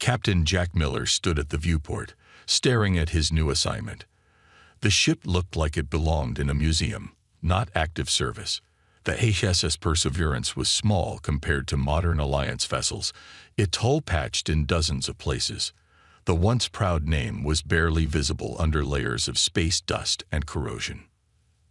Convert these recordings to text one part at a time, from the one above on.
Captain Jack Miller stood at the viewport, staring at his new assignment. The ship looked like it belonged in a museum, not active service. The HSS Perseverance was small compared to modern Alliance vessels, its hull patched in dozens of places. The once proud name was barely visible under layers of space dust and corrosion.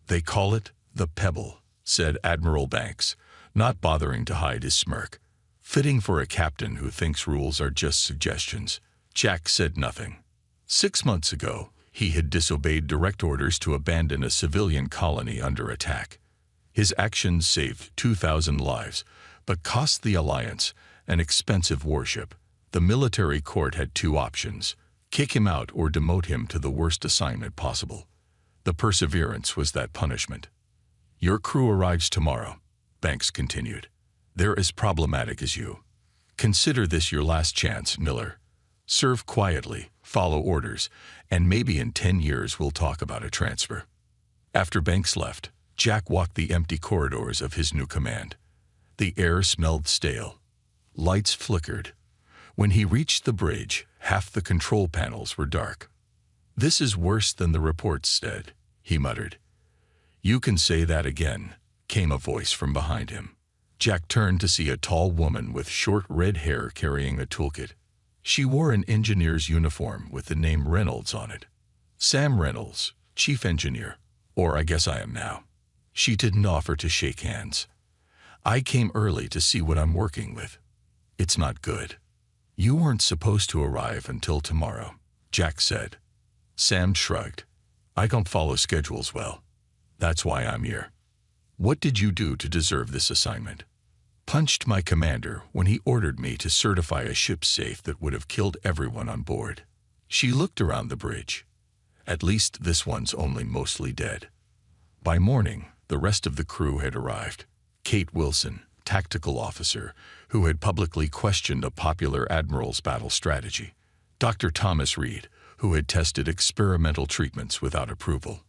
"They call it the Pebble," said Admiral Banks, not bothering to hide his smirk. Fitting for a captain who thinks rules are just suggestions. Jack said nothing. 6 months ago, he had disobeyed direct orders to abandon a civilian colony under attack. His actions saved 2,000 lives, but cost the Alliance an expensive warship. The military court had two options: kick him out or demote him to the worst assignment possible. The Perseverance was that punishment. "Your crew arrives tomorrow," Banks continued. "They're as problematic as you. Consider this your last chance, Miller. Serve quietly, follow orders, and maybe in 10 years we'll talk about a transfer." After Banks left, Jack walked the empty corridors of his new command. The air smelled stale. Lights flickered. When he reached the bridge, half the control panels were dark. "This is worse than the reports said," he muttered. "You can say that again," came a voice from behind him. Jack turned to see a tall woman with short red hair carrying a toolkit. She wore an engineer's uniform with the name Reynolds on it. "Sam Reynolds, chief engineer, or I guess I am now." She didn't offer to shake hands. "I came early to see what I'm working with. It's not good." "You weren't supposed to arrive until tomorrow," Jack said. Sam shrugged. "I don't follow schedules well. That's why I'm here." "What did you do to deserve this assignment?" "Punched my commander when he ordered me to certify a ship safe that would have killed everyone on board." She looked around the bridge. "At least this one's only mostly dead." By morning, the rest of the crew had arrived. Kate Wilson, tactical officer, who had publicly questioned a popular admiral's battle strategy. Dr. Thomas Reed, who had tested experimental treatments without approval.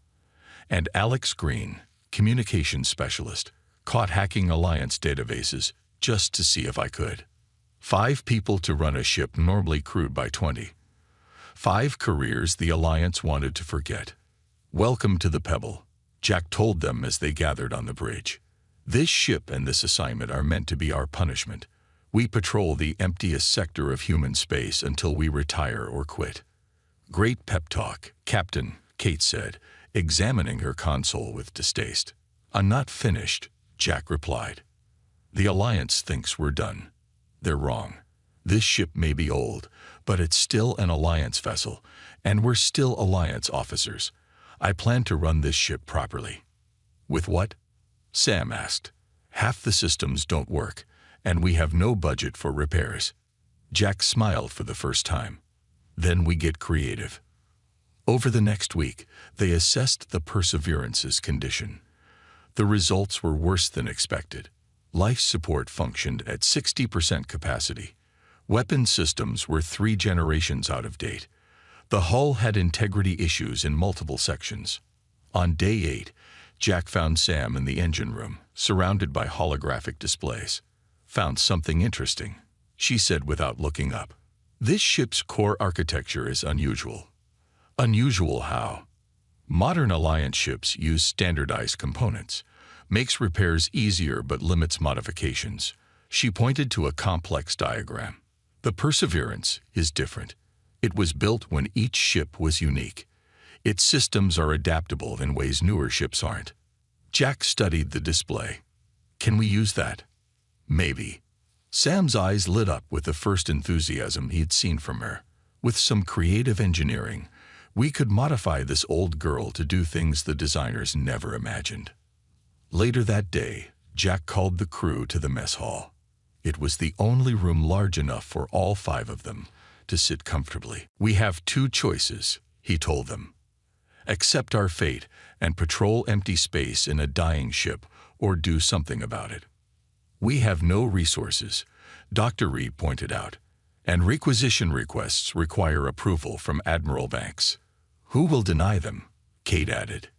And Alex Green, communications specialist, caught hacking Alliance databases just to see if I could. 5 people to run a ship normally crewed by 20. 5 careers the Alliance wanted to forget. "Welcome to the Pebble," Jack told them as they gathered on the bridge. "This ship and this assignment are meant to be our punishment. We patrol the emptiest sector of human space until we retire or quit." "Great pep talk, Captain," Kate said, examining her console with distaste. "I'm not finished," Jack replied. "The Alliance thinks we're done. They're wrong. This ship may be old, but it's still an Alliance vessel, and we're still Alliance officers. I plan to run this ship properly." "With what?" Sam asked. "Half the systems don't work, and we have no budget for repairs." Jack smiled for the first time. "Then we get creative." Over the next week, they assessed the Perseverance's condition. The results were worse than expected. Life support functioned at 60% capacity. Weapon systems were 3 generations out of date. The hull had integrity issues in multiple sections. On day 8, Jack found Sam in the engine room, surrounded by holographic displays. "Found something interesting," she said without looking up. "This ship's core architecture is unusual." "Unusual how?" "Modern Alliance ships use standardized components. Makes repairs easier but limits modifications." She pointed to a complex diagram. "The Perseverance is different. It was built when each ship was unique. Its systems are adaptable in ways newer ships aren't." Jack studied the display. "Can we use that?" "Maybe." Sam's eyes lit up with the first enthusiasm he'd seen from her. "With some creative engineering, we could modify this old girl to do things the designers never imagined." Later that day, Jack called the crew to the mess hall. It was the only room large enough for all 5 of them to sit comfortably. "We have 2 choices," he told them. "Accept our fate and patrol empty space in a dying ship, or do something about it." "We have no resources," Dr. Reed pointed out, "and requisition requests require approval from Admiral Banks." "Who will deny them?" Kate added.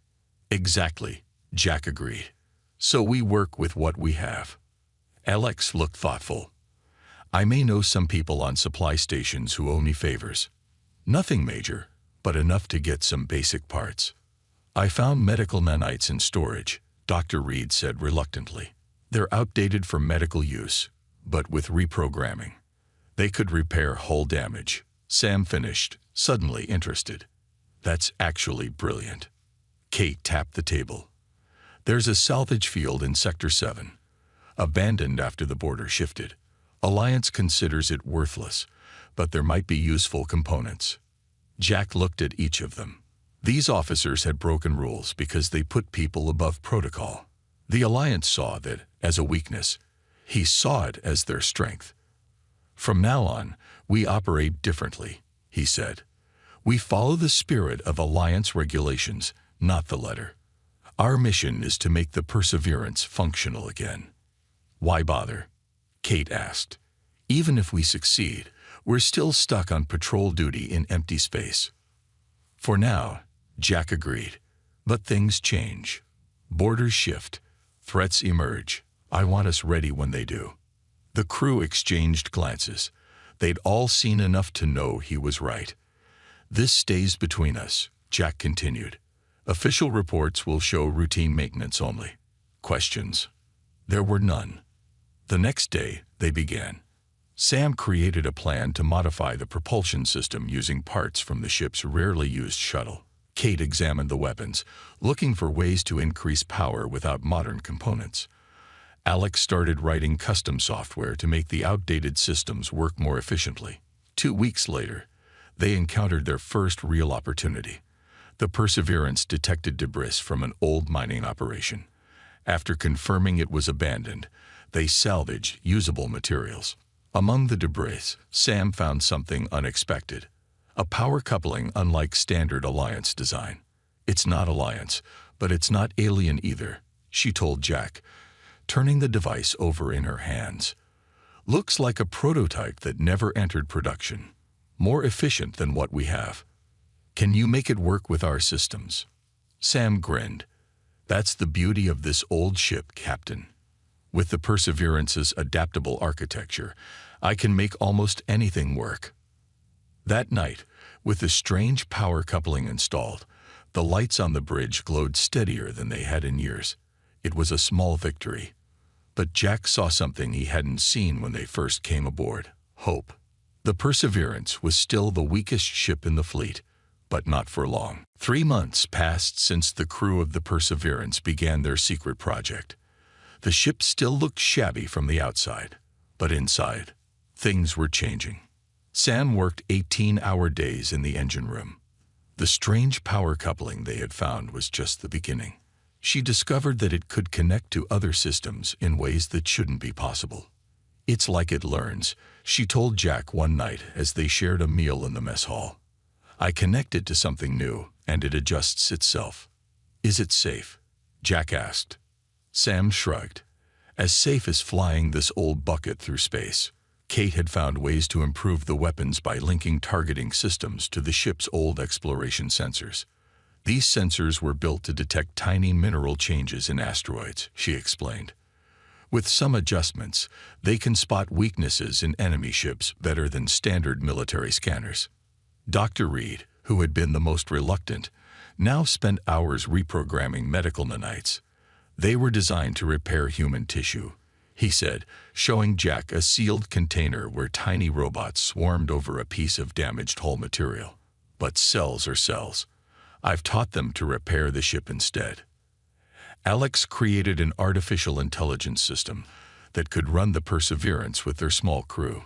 "Exactly," Jack agreed. "So we work with what we have." Alex looked thoughtful. I may know some people on supply stations who owe me favors. Nothing major, but enough to get some basic parts. I found medical nanites in storage, Dr. Reed said reluctantly. They're outdated for medical use, but with reprogramming, they could repair hull damage. Sam finished, suddenly interested. That's actually brilliant. Kate tapped the table. There's a salvage field in Sector 7. Abandoned after the border shifted. Alliance considers it worthless, but there might be useful components. Jack looked at each of them. These officers had broken rules because they put people above protocol. The Alliance saw that as a weakness. He saw it as their strength. From now on, we operate differently, he said. We follow the spirit of Alliance regulations, not the letter. Our mission is to make the Perseverance functional again. Why bother? Kate asked. Even if we succeed, we're still stuck on patrol duty in empty space. For now, Jack agreed. But things change. Borders shift. Threats emerge. I want us ready when they do. The crew exchanged glances. They'd all seen enough to know he was right. This stays between us, Jack continued. Official reports will show routine maintenance only. Questions? There were none. The next day, they began. Sam created a plan to modify the propulsion system using parts from the ship's rarely used shuttle. Kate examined the weapons, looking for ways to increase power without modern components. Alex started writing custom software to make the outdated systems work more efficiently. 2 weeks later, they encountered their first real opportunity. The Perseverance detected debris from an old mining operation. After confirming it was abandoned, they salvaged usable materials. Among the debris, Sam found something unexpected. A power coupling unlike standard Alliance design. It's not Alliance, but it's not alien either, she told Jack, turning the device over in her hands. Looks like a prototype that never entered production. More efficient than what we have. Can you make it work with our systems? Sam grinned. That's the beauty of this old ship, Captain. With the Perseverance's adaptable architecture, I can make almost anything work. That night, with the strange power coupling installed, the lights on the bridge glowed steadier than they had in years. It was a small victory. But Jack saw something he hadn't seen when they first came aboard. Hope. The Perseverance was still the weakest ship in the fleet, but not for long. 3 months passed since the crew of the Perseverance began their secret project. The ship still looked shabby from the outside, but inside, things were changing. Sam worked 18-hour days in the engine room. The strange power coupling they had found was just the beginning. She discovered that it could connect to other systems in ways that shouldn't be possible. It's like it learns, she told Jack one night as they shared a meal in the mess hall. I connect it to something new, and it adjusts itself. Is it safe? Jack asked. Sam shrugged. As safe as flying this old bucket through space. Kate had found ways to improve the weapons by linking targeting systems to the ship's old exploration sensors. These sensors were built to detect tiny mineral changes in asteroids, she explained. With some adjustments, they can spot weaknesses in enemy ships better than standard military scanners. Dr. Reed, who had been the most reluctant, now spent hours reprogramming medical nanites. They were designed to repair human tissue, he said, showing Jack a sealed container where tiny robots swarmed over a piece of damaged hull material. But cells are cells. I've taught them to repair the ship instead. Alex created an artificial intelligence system that could run the Perseverance with their small crew.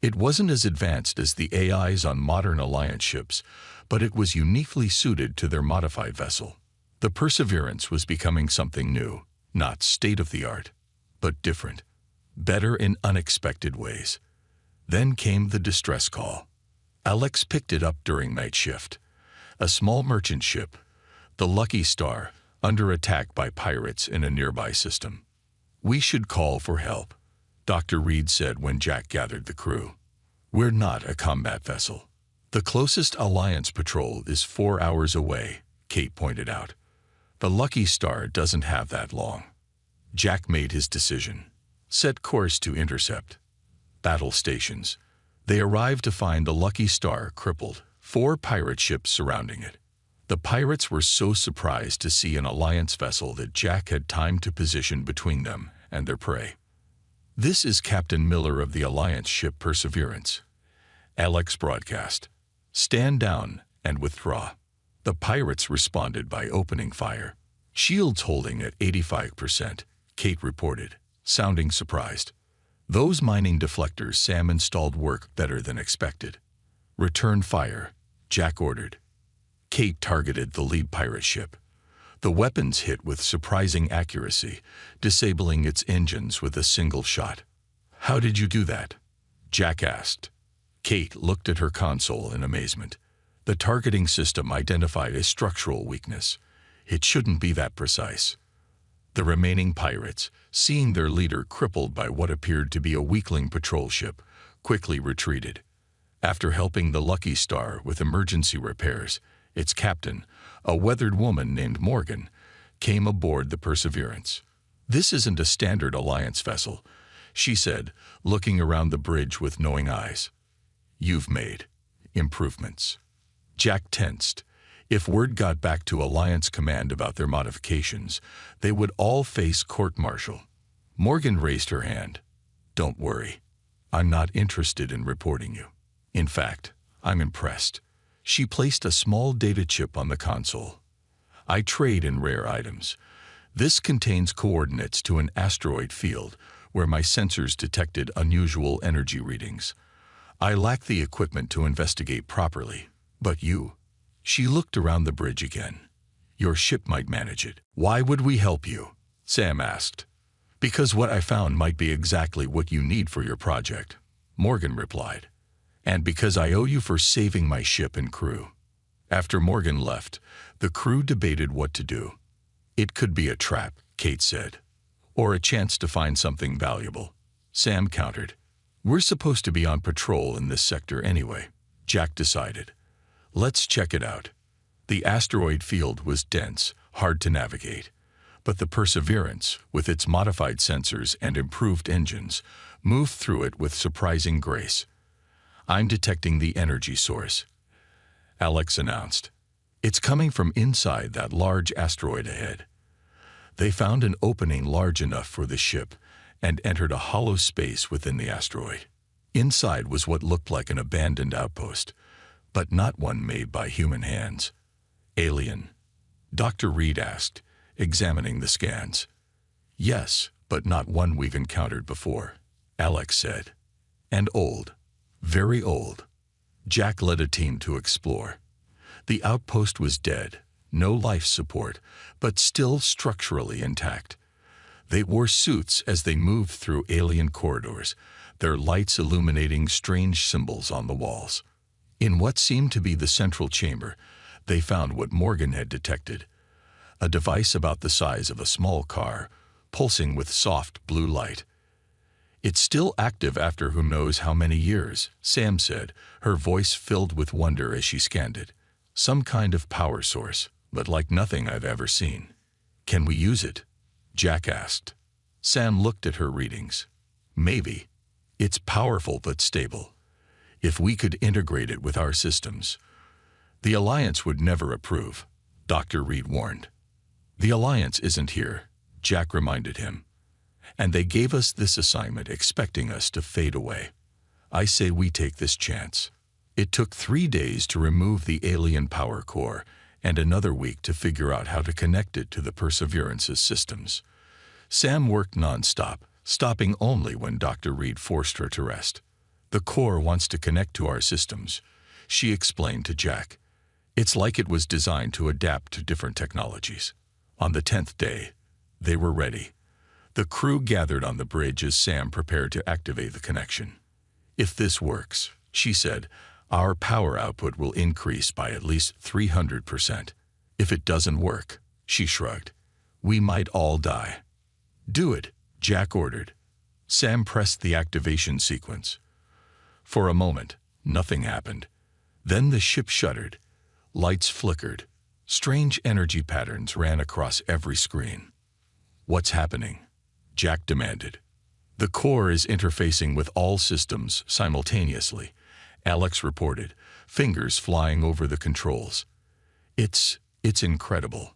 It wasn't as advanced as the AIs on modern Alliance ships, but it was uniquely suited to their modified vessel. The Perseverance was becoming something new, not state-of-the-art, but different, better in unexpected ways. Then came the distress call. Alex picked it up during night shift. A small merchant ship, the Lucky Star, under attack by pirates in a nearby system. We should call for help, Dr. Reed said when Jack gathered the crew. We're not a combat vessel. The closest Alliance patrol is 4 hours away, Kate pointed out. The Lucky Star doesn't have that long. Jack made his decision. Set course to intercept. Battle stations. They arrived to find the Lucky Star crippled, 4 pirate ships surrounding it. The pirates were so surprised to see an Alliance vessel that Jack had time to position between them and their prey. "This is Captain Miller of the Alliance ship Perseverance," Alex broadcast. "Stand down and withdraw." The pirates responded by opening fire. "Shields holding at 85%, Kate reported, sounding surprised. "Those mining deflectors Sam installed work better than expected." "Return fire," Jack ordered. Kate targeted the lead pirate ship. The weapons hit with surprising accuracy, disabling its engines with a single shot. "How did you do that?" Jack asked. Kate looked at her console in amazement. The targeting system identified a structural weakness. It shouldn't be that precise. The remaining pirates, seeing their leader crippled by what appeared to be a weakling patrol ship, quickly retreated. After helping the Lucky Star with emergency repairs, its captain, a weathered woman named Morgan, came aboard the Perseverance. "This isn't a standard Alliance vessel," she said, looking around the bridge with knowing eyes. "You've made improvements." Jack tensed. If word got back to Alliance Command about their modifications, they would all face court-martial. Morgan raised her hand. "Don't worry. I'm not interested in reporting you. In fact, I'm impressed." She placed a small data chip on the console. "I trade in rare items. This contains coordinates to an asteroid field where my sensors detected unusual energy readings. I lack the equipment to investigate properly, but you..." She looked around the bridge again. "Your ship might manage it." "Why would we help you?" Sam asked. "Because what I found might be exactly what you need for your project," Morgan replied. "And because I owe you for saving my ship and crew." After Morgan left, the crew debated what to do. "It could be a trap," Kate said. "Or a chance to find something valuable," Sam countered. "We're supposed to be on patrol in this sector anyway," Jack decided. "Let's check it out." The asteroid field was dense, hard to navigate, but the Perseverance, with its modified sensors and improved engines, moved through it with surprising grace. "I'm detecting the energy source," Alex announced. "It's coming from inside that large asteroid ahead." They found an opening large enough for the ship and entered a hollow space within the asteroid. Inside was what looked like an abandoned outpost, but not one made by human hands. "Alien?" Dr. Reed asked, examining the scans. "Yes, but not one we've encountered before," Alex said. "And old. Very old." Jack led a team to explore. The outpost was dead, no life support, but still structurally intact. They wore suits as they moved through alien corridors, their lights illuminating strange symbols on the walls. In what seemed to be the central chamber, they found what Morgan had detected: a device about the size of a small car, pulsing with soft blue light. "It's still active after who knows how many years," Sam said, her voice filled with wonder as she scanned it. "Some kind of power source, but like nothing I've ever seen." "Can we use it?" Jack asked. Sam looked at her readings. "Maybe. It's powerful but stable. If we could integrate it with our systems." "The Alliance would never approve," Dr. Reed warned. "The Alliance isn't here," Jack reminded him. "And they gave us this assignment expecting us to fade away. I say we take this chance." It took 3 days to remove the alien power core and another week to figure out how to connect it to the Perseverance's systems. Sam worked non-stop, stopping only when Dr. Reed forced her to rest. "The core wants to connect to our systems," she explained to Jack. "It's like it was designed to adapt to different technologies." On the 10th day, they were ready. The crew gathered on the bridge as Sam prepared to activate the connection. "If this works," she said, "our power output will increase by at least 300%. If it doesn't work," she shrugged, "we might all die." "Do it," Jack ordered. Sam pressed the activation sequence. For a moment, nothing happened. Then the ship shuddered. Lights flickered. Strange energy patterns ran across every screen. "What's happening?" Jack demanded. The core is interfacing with all systems simultaneously, Alex reported, fingers flying over the controls. It's incredible.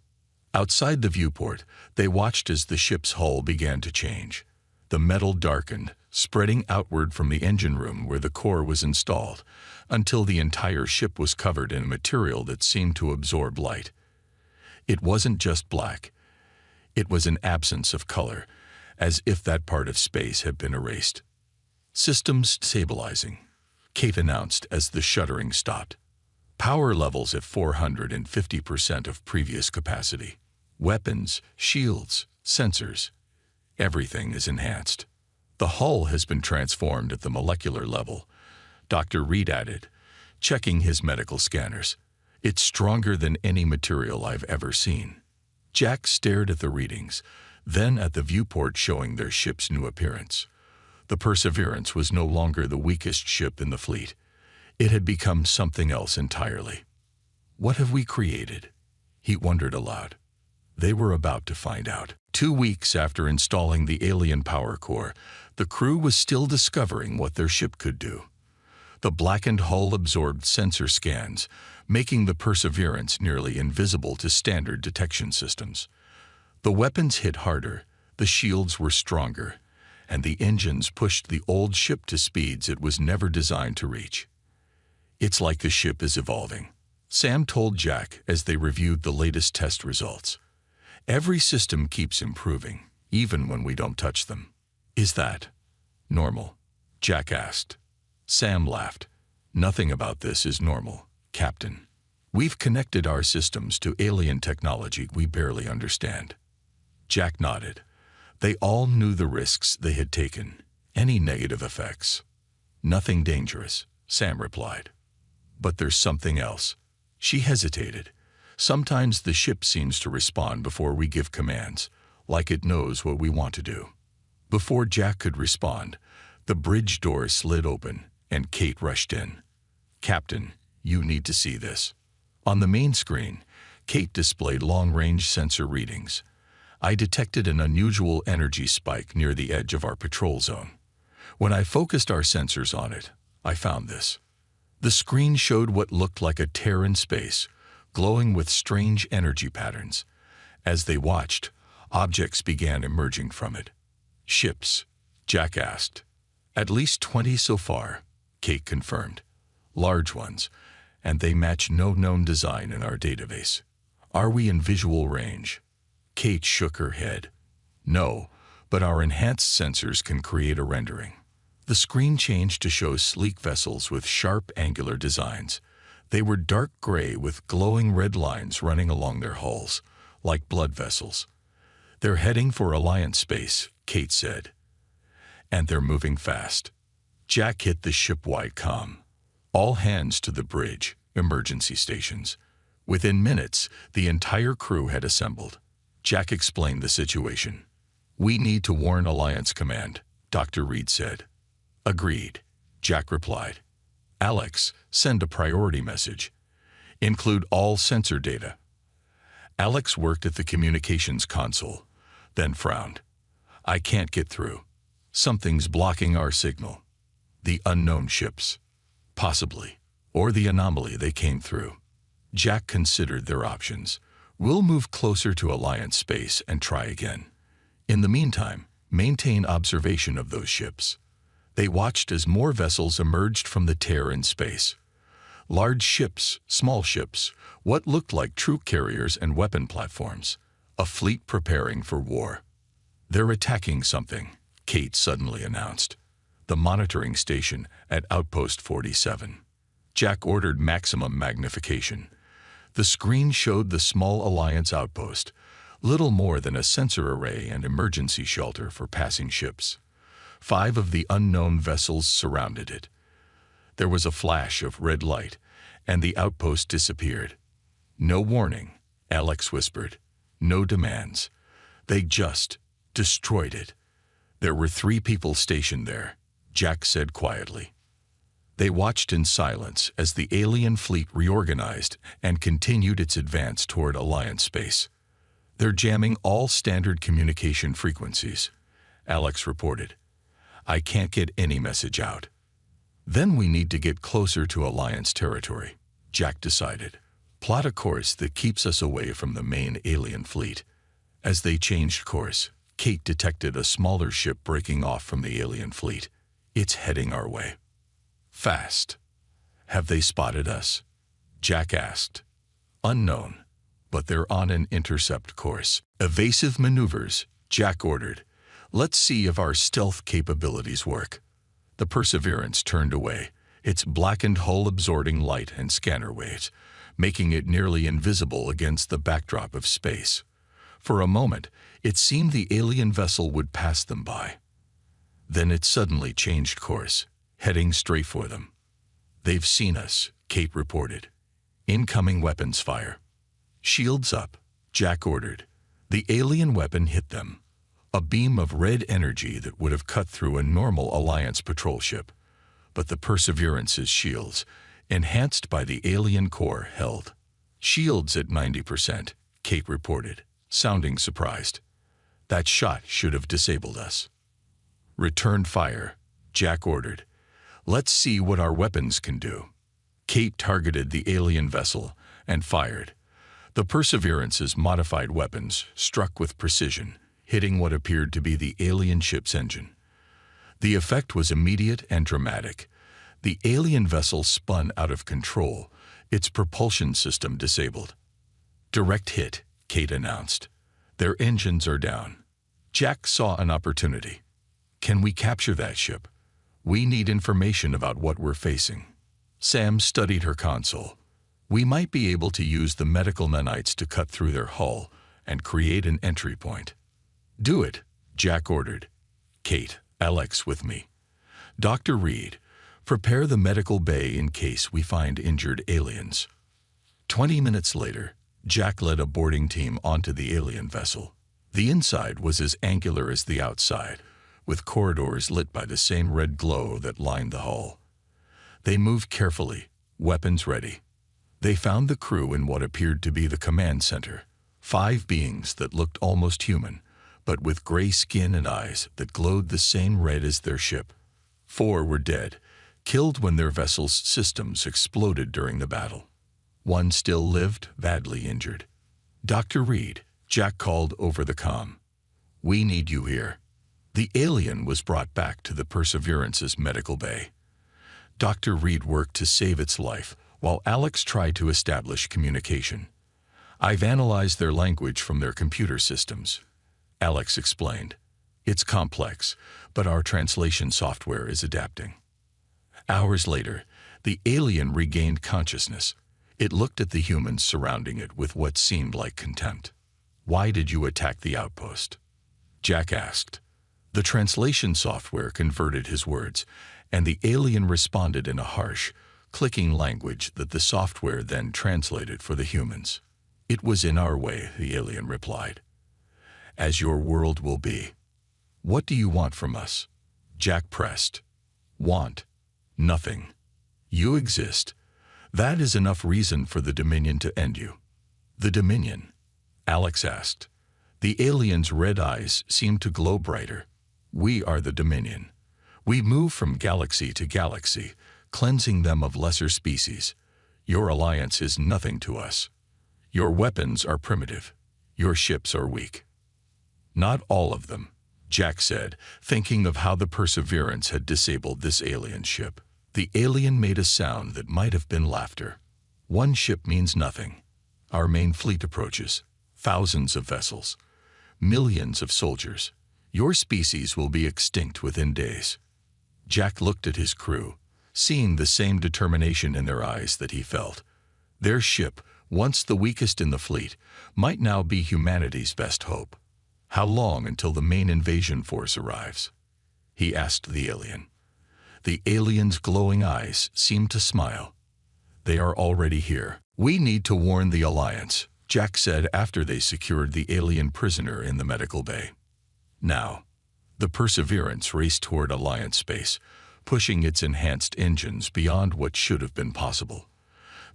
Outside the viewport, they watched as the ship's hull began to change. The metal darkened, spreading outward from the engine room where the core was installed, until the entire ship was covered in a material that seemed to absorb light. It wasn't just black. It was an absence of color, as if that part of space had been erased. "Systems stabilizing," Kate announced as the shuttering stopped. "Power levels at 450% of previous capacity. Weapons, shields, sensors. Everything is enhanced. The hull has been transformed at the molecular level," Dr. Reed added, checking his medical scanners. "It's stronger than any material I've ever seen." Jack stared at the readings, then at the viewport showing their ship's new appearance. The Perseverance was no longer the weakest ship in the fleet. It had become something else entirely. "What have we created?" he wondered aloud. They were about to find out. 2 weeks after installing the alien power core, the crew was still discovering what their ship could do. The blackened hull absorbed sensor scans, making the Perseverance nearly invisible to standard detection systems. The weapons hit harder, the shields were stronger, and the engines pushed the old ship to speeds it was never designed to reach. "It's like the ship is evolving," Sam told Jack as they reviewed the latest test results. "Every system keeps improving, even when we don't touch them." "Is that normal?" Jack asked. Sam laughed. "Nothing about this is normal, Captain. We've connected our systems to alien technology we barely understand." Jack nodded. They all knew the risks they had taken, any negative effects. "Nothing dangerous," Sam replied. "But there's something else." She hesitated. "Sometimes the ship seems to respond before we give commands, like it knows what we want to do." Before Jack could respond, the bridge door slid open, and Kate rushed in. "Captain, you need to see this." On the main screen, Kate displayed long-range sensor readings. "I detected an unusual energy spike near the edge of our patrol zone. When I focused our sensors on it, I found this." The screen showed what looked like a tear in space, glowing with strange energy patterns. As they watched, objects began emerging from it. "Ships?" Jack asked. "At least 20 so far," Kate confirmed. "Large ones, and they match no known design in our database." "Are we in visual range?" Kate shook her head. "No, but our enhanced sensors can create a rendering." The screen changed to show sleek vessels with sharp angular designs. They were dark gray with glowing red lines running along their hulls, like blood vessels. "They're heading for Alliance space," Kate said. "And they're moving fast." Jack hit the ship-wide comm. "All hands to the bridge, emergency stations." Within minutes, the entire crew had assembled. Jack explained the situation. "We need to warn Alliance Command," Dr. Reed said. "Agreed," Jack replied. "Alex, send a priority message. Include all sensor data." Alex worked at the communications console, then frowned. "I can't get through. Something's blocking our signal." "The unknown ships." "Possibly. Or the anomaly they came through." Jack considered their options. "We'll move closer to Alliance space and try again. In the meantime, maintain observation of those ships." They watched as more vessels emerged from the tear in space. Large ships, small ships, what looked like troop carriers and weapon platforms. A fleet preparing for war. "They're attacking something," Kate suddenly announced. "The monitoring station at Outpost 47. Jack ordered maximum magnification. The screen showed the small Alliance outpost, little more than a sensor array and emergency shelter for passing ships. 5 of the unknown vessels surrounded it. There was a flash of red light, and the outpost disappeared. "No warning," Alex whispered. "No demands. They just destroyed it." "There were 3 people stationed there," Jack said quietly. They watched in silence as the alien fleet reorganized and continued its advance toward Alliance space. "They're jamming all standard communication frequencies," Alex reported. I can't get any message out. Then we need to get closer to Alliance territory, Jack decided. Plot a course that keeps us away from the main alien fleet. As they changed course, Kate detected a smaller ship breaking off from the alien fleet. It's heading our way. Fast. Have they spotted us? Jack asked. Unknown, but they're on an intercept course. Evasive maneuvers, Jack ordered. Let's see if our stealth capabilities work. The Perseverance turned away, its blackened hull absorbing light and scanner waves, making it nearly invisible against the backdrop of space. For a moment, it seemed the alien vessel would pass them by. Then it suddenly changed course, heading straight for them. They've seen us, Kate reported. Incoming weapons fire. Shields up, Jack ordered. The alien weapon hit them. A beam of red energy that would have cut through a normal Alliance patrol ship. But the Perseverance's shields, enhanced by the alien core, held. Shields at 90%, Kate reported, sounding surprised. That shot should have disabled us. Return fire, Jack ordered. Let's see what our weapons can do. Kate targeted the alien vessel and fired. The Perseverance's modified weapons struck with precision, hitting what appeared to be the alien ship's engine. The effect was immediate and dramatic. The alien vessel spun out of control, its propulsion system disabled. Direct hit, Kate announced. Their engines are down. Jack saw an opportunity. Can we capture that ship? We need information about what we're facing. Sam studied her console. We might be able to use the medical nanites to cut through their hull and create an entry point. Do it, Jack ordered. Kate, Alex with me. Dr. Reed, prepare the medical bay in case we find injured aliens. 20 minutes later, Jack led a boarding team onto the alien vessel. The inside was as angular as the outside, with corridors lit by the same red glow that lined the hull. They moved carefully, weapons ready. They found the crew in what appeared to be the command center, 5 beings that looked almost human, but with gray skin and eyes that glowed the same red as their ship. 4 were dead, killed when their vessel's systems exploded during the battle. 1 still lived, badly injured. Dr. Reed, Jack called over the comm. We need you here. The alien was brought back to the Perseverance's medical bay. Dr. Reed worked to save its life, while Alex tried to establish communication. I've analyzed their language from their computer systems, Alex explained. It's complex, but our translation software is adapting. Hours later, the alien regained consciousness. It looked at the humans surrounding it with what seemed like contempt. Why did you attack the outpost? Jack asked. The translation software converted his words, and the alien responded in a harsh, clicking language that the software then translated for the humans. It was in our way, the alien replied. As your world will be. What do you want from us? Jack pressed. Want? Nothing. You exist. That is enough reason for the Dominion to end you. The Dominion? Alex asked. The alien's red eyes seemed to glow brighter. We are the Dominion. We move from galaxy to galaxy, cleansing them of lesser species. Your alliance is nothing to us. Your weapons are primitive. Your ships are weak. Not all of them, Jack said, thinking of how the Perseverance had disabled this alien ship. The alien made a sound that might have been laughter. 1 ship means nothing. Our main fleet approaches. Thousands of vessels. Millions of soldiers. Your species will be extinct within days. Jack looked at his crew, seeing the same determination in their eyes that he felt. Their ship, once the weakest in the fleet, might now be humanity's best hope. How long until the main invasion force arrives? He asked the alien. The alien's glowing eyes seemed to smile. They are already here. We need to warn the Alliance, Jack said after they secured the alien prisoner in the medical bay. Now, the Perseverance raced toward Alliance space, pushing its enhanced engines beyond what should have been possible.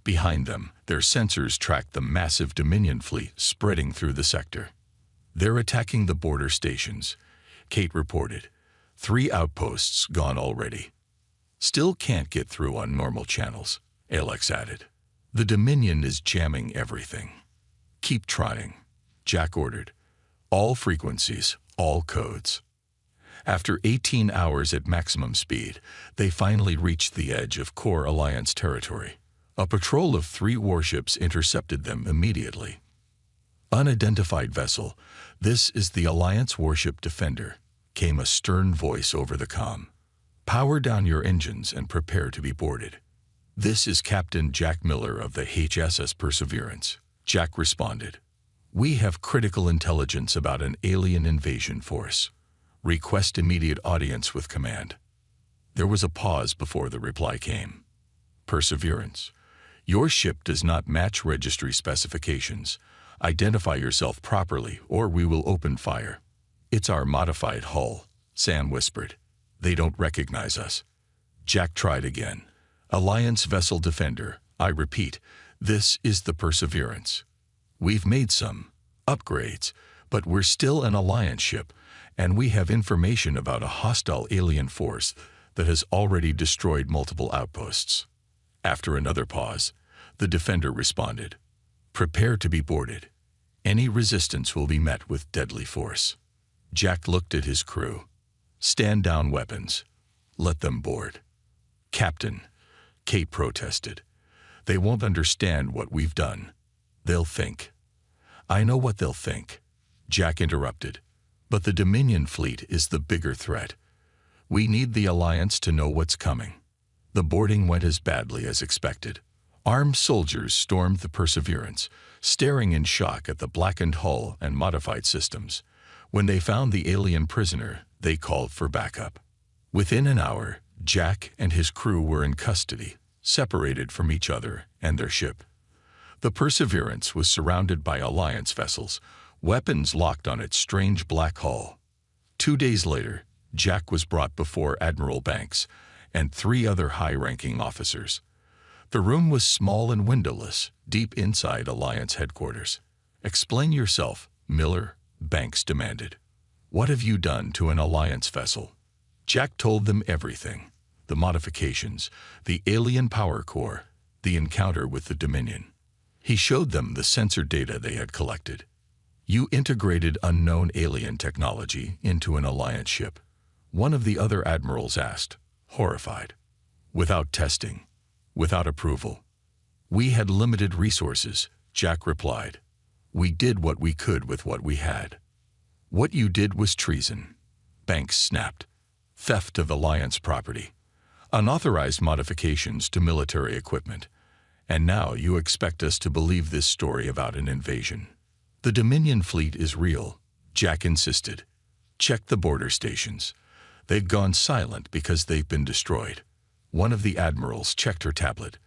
Behind them, their sensors tracked the massive Dominion fleet spreading through the sector. They're attacking the border stations, Kate reported. 3 outposts gone already. Still can't get through on normal channels, Alex added. The Dominion is jamming everything. Keep trying, Jack ordered. All frequencies, all codes. After 18 hours at maximum speed, they finally reached the edge of core Alliance territory. A patrol of 3 warships intercepted them immediately. Unidentified vessel, this is the Alliance warship Defender, came a stern voice over the comm. Power down your engines and prepare to be boarded. This is Captain Jack Miller of the HSS Perseverance, Jack responded. We have critical intelligence about an alien invasion force. Request immediate audience with command. There was a pause before the reply came. Perseverance. Your ship does not match registry specifications. Identify yourself properly or we will open fire. It's our modified hull, Sam whispered. They don't recognize us. Jack tried again. Alliance vessel Defender. I repeat, this is the Perseverance. We've made some upgrades, but we're still an Alliance ship, and we have information about a hostile alien force that has already destroyed multiple outposts. After another pause, the Defender responded. Prepare to be boarded. Any resistance will be met with deadly force. Jack looked at his crew. Stand down weapons. Let them board. Captain, Kate protested. They won't understand what we've done. They'll think. I know what they'll think, Jack interrupted. But the Dominion fleet is the bigger threat. We need the Alliance to know what's coming. The boarding went as badly as expected. Armed soldiers stormed the Perseverance, staring in shock at the blackened hull and modified systems. When they found the alien prisoner, they called for backup. Within an hour, Jack and his crew were in custody, separated from each other and their ship. The Perseverance was surrounded by Alliance vessels, weapons locked on its strange black hull. 2 days later, Jack was brought before Admiral Banks and 3 other high-ranking officers. The room was small and windowless, deep inside Alliance headquarters. Explain yourself, Miller, Banks demanded. What have you done to an Alliance vessel? Jack told them everything. The modifications, the alien power core, the encounter with the Dominion. He showed them the sensor data they had collected. You integrated unknown alien technology into an Alliance ship. One of the other admirals asked, horrified. Without testing, without approval. We had limited resources, Jack replied. We did what we could with what we had. What you did was treason, Banks snapped. Theft of Alliance property. Unauthorized modifications to military equipment. And now you expect us to believe this story about an invasion. The Dominion fleet is real, Jack insisted. Check the border stations. They've gone silent because they've been destroyed. One of the admirals checked her tablet.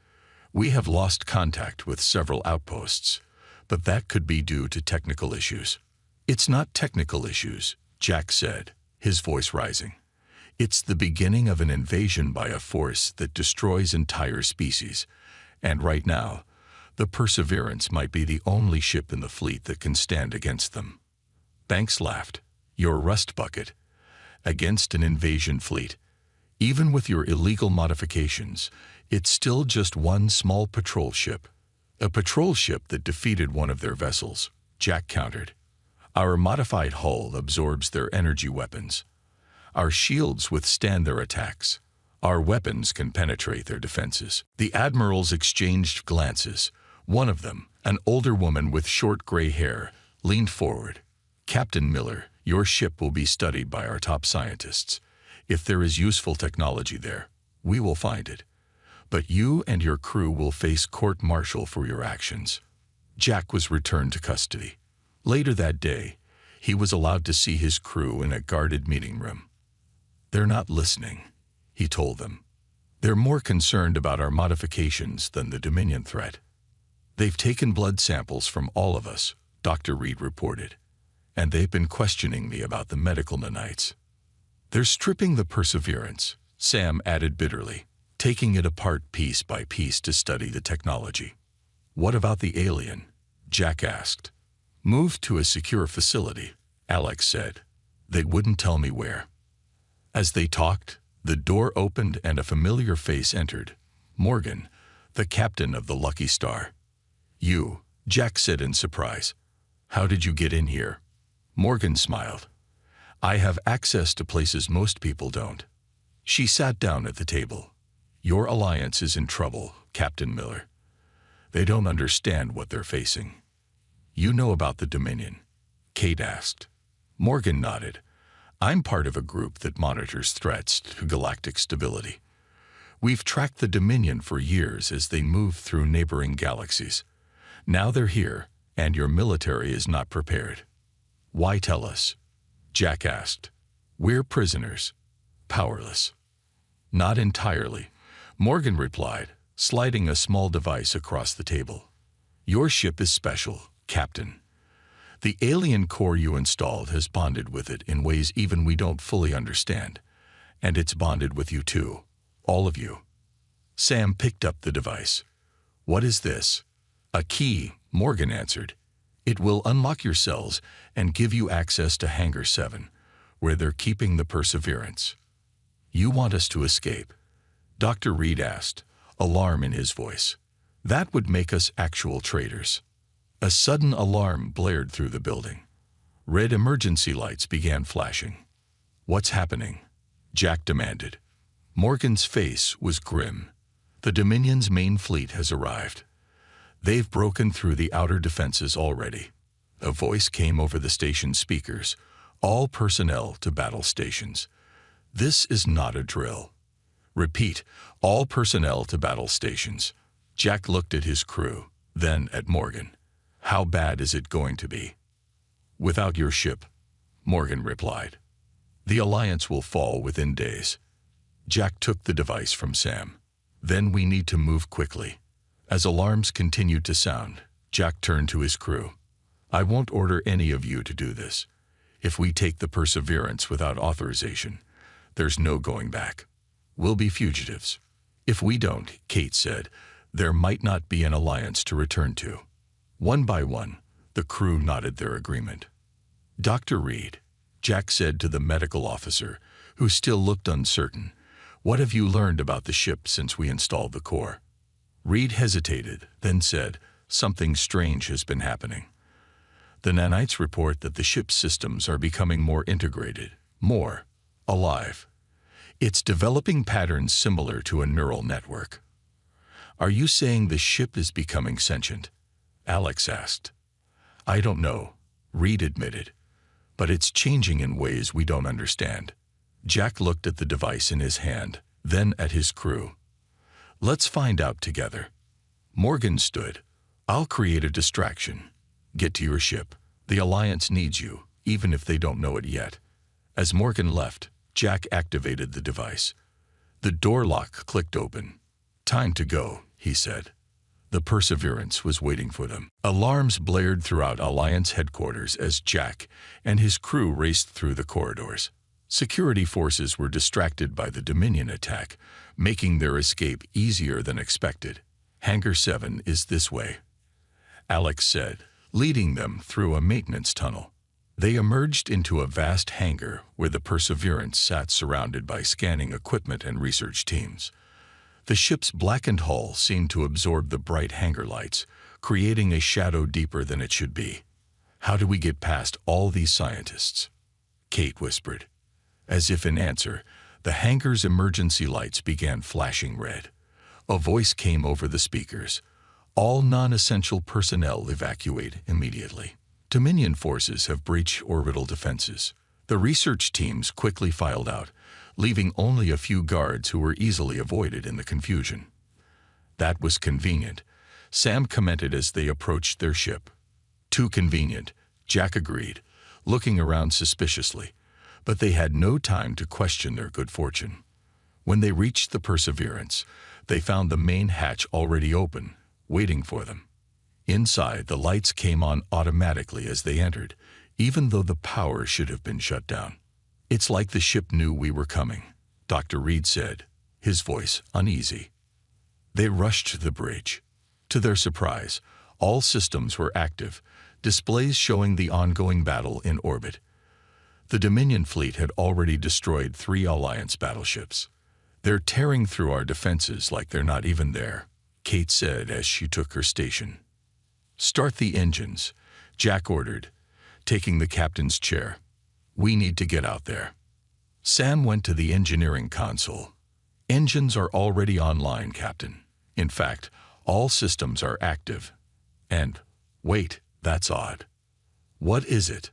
We have lost contact with several outposts, but that could be due to technical issues. It's not technical issues, Jack said, his voice rising. It's the beginning of an invasion by a force that destroys entire species. And right now, the Perseverance might be the only ship in the fleet that can stand against them. Banks laughed. Your rust bucket. Against an invasion fleet. Even with your illegal modifications, it's still just one small patrol ship. A patrol ship that defeated one of their vessels, Jack countered. Our modified hull absorbs their energy weapons. Our shields withstand their attacks. Our weapons can penetrate their defenses. The admirals exchanged glances. One of them, an older woman with short gray hair, leaned forward. Captain Miller, your ship will be studied by our top scientists. If there is useful technology there, we will find it. But you and your crew will face court-martial for your actions. Jack was returned to custody. Later that day, he was allowed to see his crew in a guarded meeting room. They're not listening, he told them. They're more concerned about our modifications than the Dominion threat. They've taken blood samples from all of us, Dr. Reed reported, and they've been questioning me about the medical nanites. They're stripping the Perseverance, Sam added bitterly, taking it apart piece by piece to study the technology. What about the alien? Jack asked. Moved to a secure facility, Alex said. They wouldn't tell me where. As they talked, the door opened and a familiar face entered. Morgan, the captain of the Lucky Star. "You," Jack said in surprise. "How did you get in here?" Morgan smiled. "I have access to places most people don't." She sat down at the table. "Your alliance is in trouble, Captain Miller. They don't understand what they're facing." "You know about the Dominion?" Kate asked. Morgan nodded. "I'm part of a group that monitors threats to galactic stability. We've tracked the Dominion for years as they move through neighboring galaxies. Now they're here, and your military is not prepared." "Why tell us?" Jack asked. "We're prisoners, powerless." "Not entirely," Morgan replied, sliding a small device across the table. "Your ship is special, Captain. The alien core you installed has bonded with it in ways even we don't fully understand. And it's bonded with you too, all of you." Sam picked up the device. "What is this?" "A key," Morgan answered. "It will unlock your cells and give you access to Hangar 7, where they're keeping the Perseverance." "You want us to escape?" Dr. Reed asked, alarm in his voice. "That would make us actual traitors." A sudden alarm blared through the building. Red emergency lights began flashing. "What's happening?" Jack demanded. Morgan's face was grim. "The Dominion's main fleet has arrived. They've broken through the outer defenses already." A voice came over the station speakers. "All personnel to battle stations. This is not a drill. Repeat, all personnel to battle stations." Jack looked at his crew, then at Morgan. "How bad is it going to be?" "Without your ship," Morgan replied. "The Alliance will fall within days." Jack took the device from Sam. "Then we need to move quickly." As alarms continued to sound, Jack turned to his crew. "I won't order any of you to do this. If we take the Perseverance without authorization, there's no going back. We'll be fugitives. If we don't," Kate said, "there might not be an Alliance to return to." One by one, the crew nodded their agreement. "Dr. Reed," Jack said to the medical officer, who still looked uncertain, "what have you learned about the ship since we installed the core?" Reed hesitated, then said, "Something strange has been happening. The nanites report that the ship's systems are becoming more integrated, more alive. It's developing patterns similar to a neural network." "Are you saying the ship is becoming sentient?" Alex asked. "I don't know," Reed admitted, "but it's changing in ways we don't understand." Jack looked at the device in his hand, then at his crew. "Let's find out together." Morgan stood. "I'll create a distraction. Get to your ship. The Alliance needs you, even if they don't know it yet." As Morgan left, Jack activated the device. The door lock clicked open. "Time to go," he said. The Perseverance was waiting for them. Alarms blared throughout Alliance headquarters as Jack and his crew raced through the corridors. Security forces were distracted by the Dominion attack, making their escape easier than expected. "Hangar 7 is this way," Alex said, leading them through a maintenance tunnel. They emerged into a vast hangar where the Perseverance sat surrounded by scanning equipment and research teams. The ship's blackened hull seemed to absorb the bright hangar lights, creating a shadow deeper than it should be. "How do we get past all these scientists?" Kate whispered. As if in answer, the hangar's emergency lights began flashing red. A voice came over the speakers. "All non-essential personnel evacuate immediately. Dominion forces have breached orbital defenses." The research teams quickly filed out, leaving only a few guards who were easily avoided in the confusion. "That was convenient," Sam commented as they approached their ship. "Too convenient," Jack agreed, looking around suspiciously, but they had no time to question their good fortune. When they reached the Perseverance, they found the main hatch already open, waiting for them. Inside, the lights came on automatically as they entered, even though the power should have been shut down. "It's like the ship knew we were coming," Dr. Reed said, his voice uneasy. They rushed to the bridge. To their surprise, all systems were active, displays showing the ongoing battle in orbit. The Dominion fleet had already destroyed 3 Alliance battleships. "They're tearing through our defenses like they're not even there," Kate said as she took her station. "Start the engines," Jack ordered, taking the captain's chair. "We need to get out there." Sam went to the engineering console. "Engines are already online, Captain. In fact, all systems are active. And, wait, that's odd." "What is it?"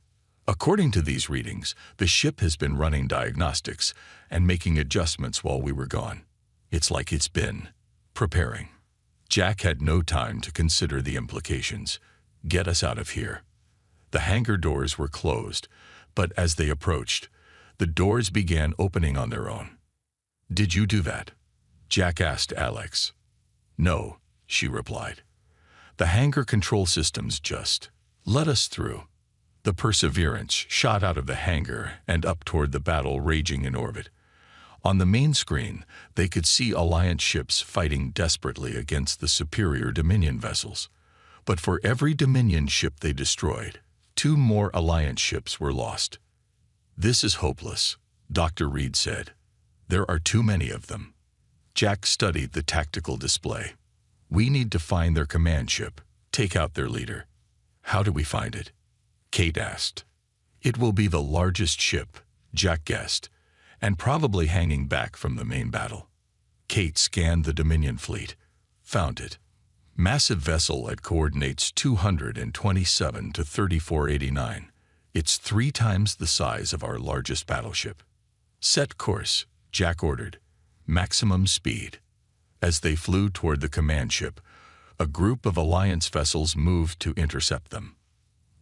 "According to these readings, the ship has been running diagnostics and making adjustments while we were gone. It's like it's been preparing." Jack had no time to consider the implications. "Get us out of here." The hangar doors were closed, but as they approached, the doors began opening on their own. "Did you do that?" Jack asked Alex. "No," she replied. "The hangar control systems just let us through." The Perseverance shot out of the hangar and up toward the battle raging in orbit. On the main screen, they could see Alliance ships fighting desperately against the superior Dominion vessels. But for every Dominion ship they destroyed, 2 more Alliance ships were lost. "This is hopeless," Dr. Reed said. "There are too many of them." Jack studied the tactical display. "We need to find their command ship, take out their leader." "How do we find it?" Kate asked. "It will be the largest ship," Jack guessed, "and probably hanging back from the main battle." Kate scanned the Dominion fleet. Found it. "Massive vessel at coordinates 227 to 3489. It's 3 times the size of our largest battleship." "Set course," Jack ordered. "Maximum speed." As they flew toward the command ship, a group of Alliance vessels moved to intercept them.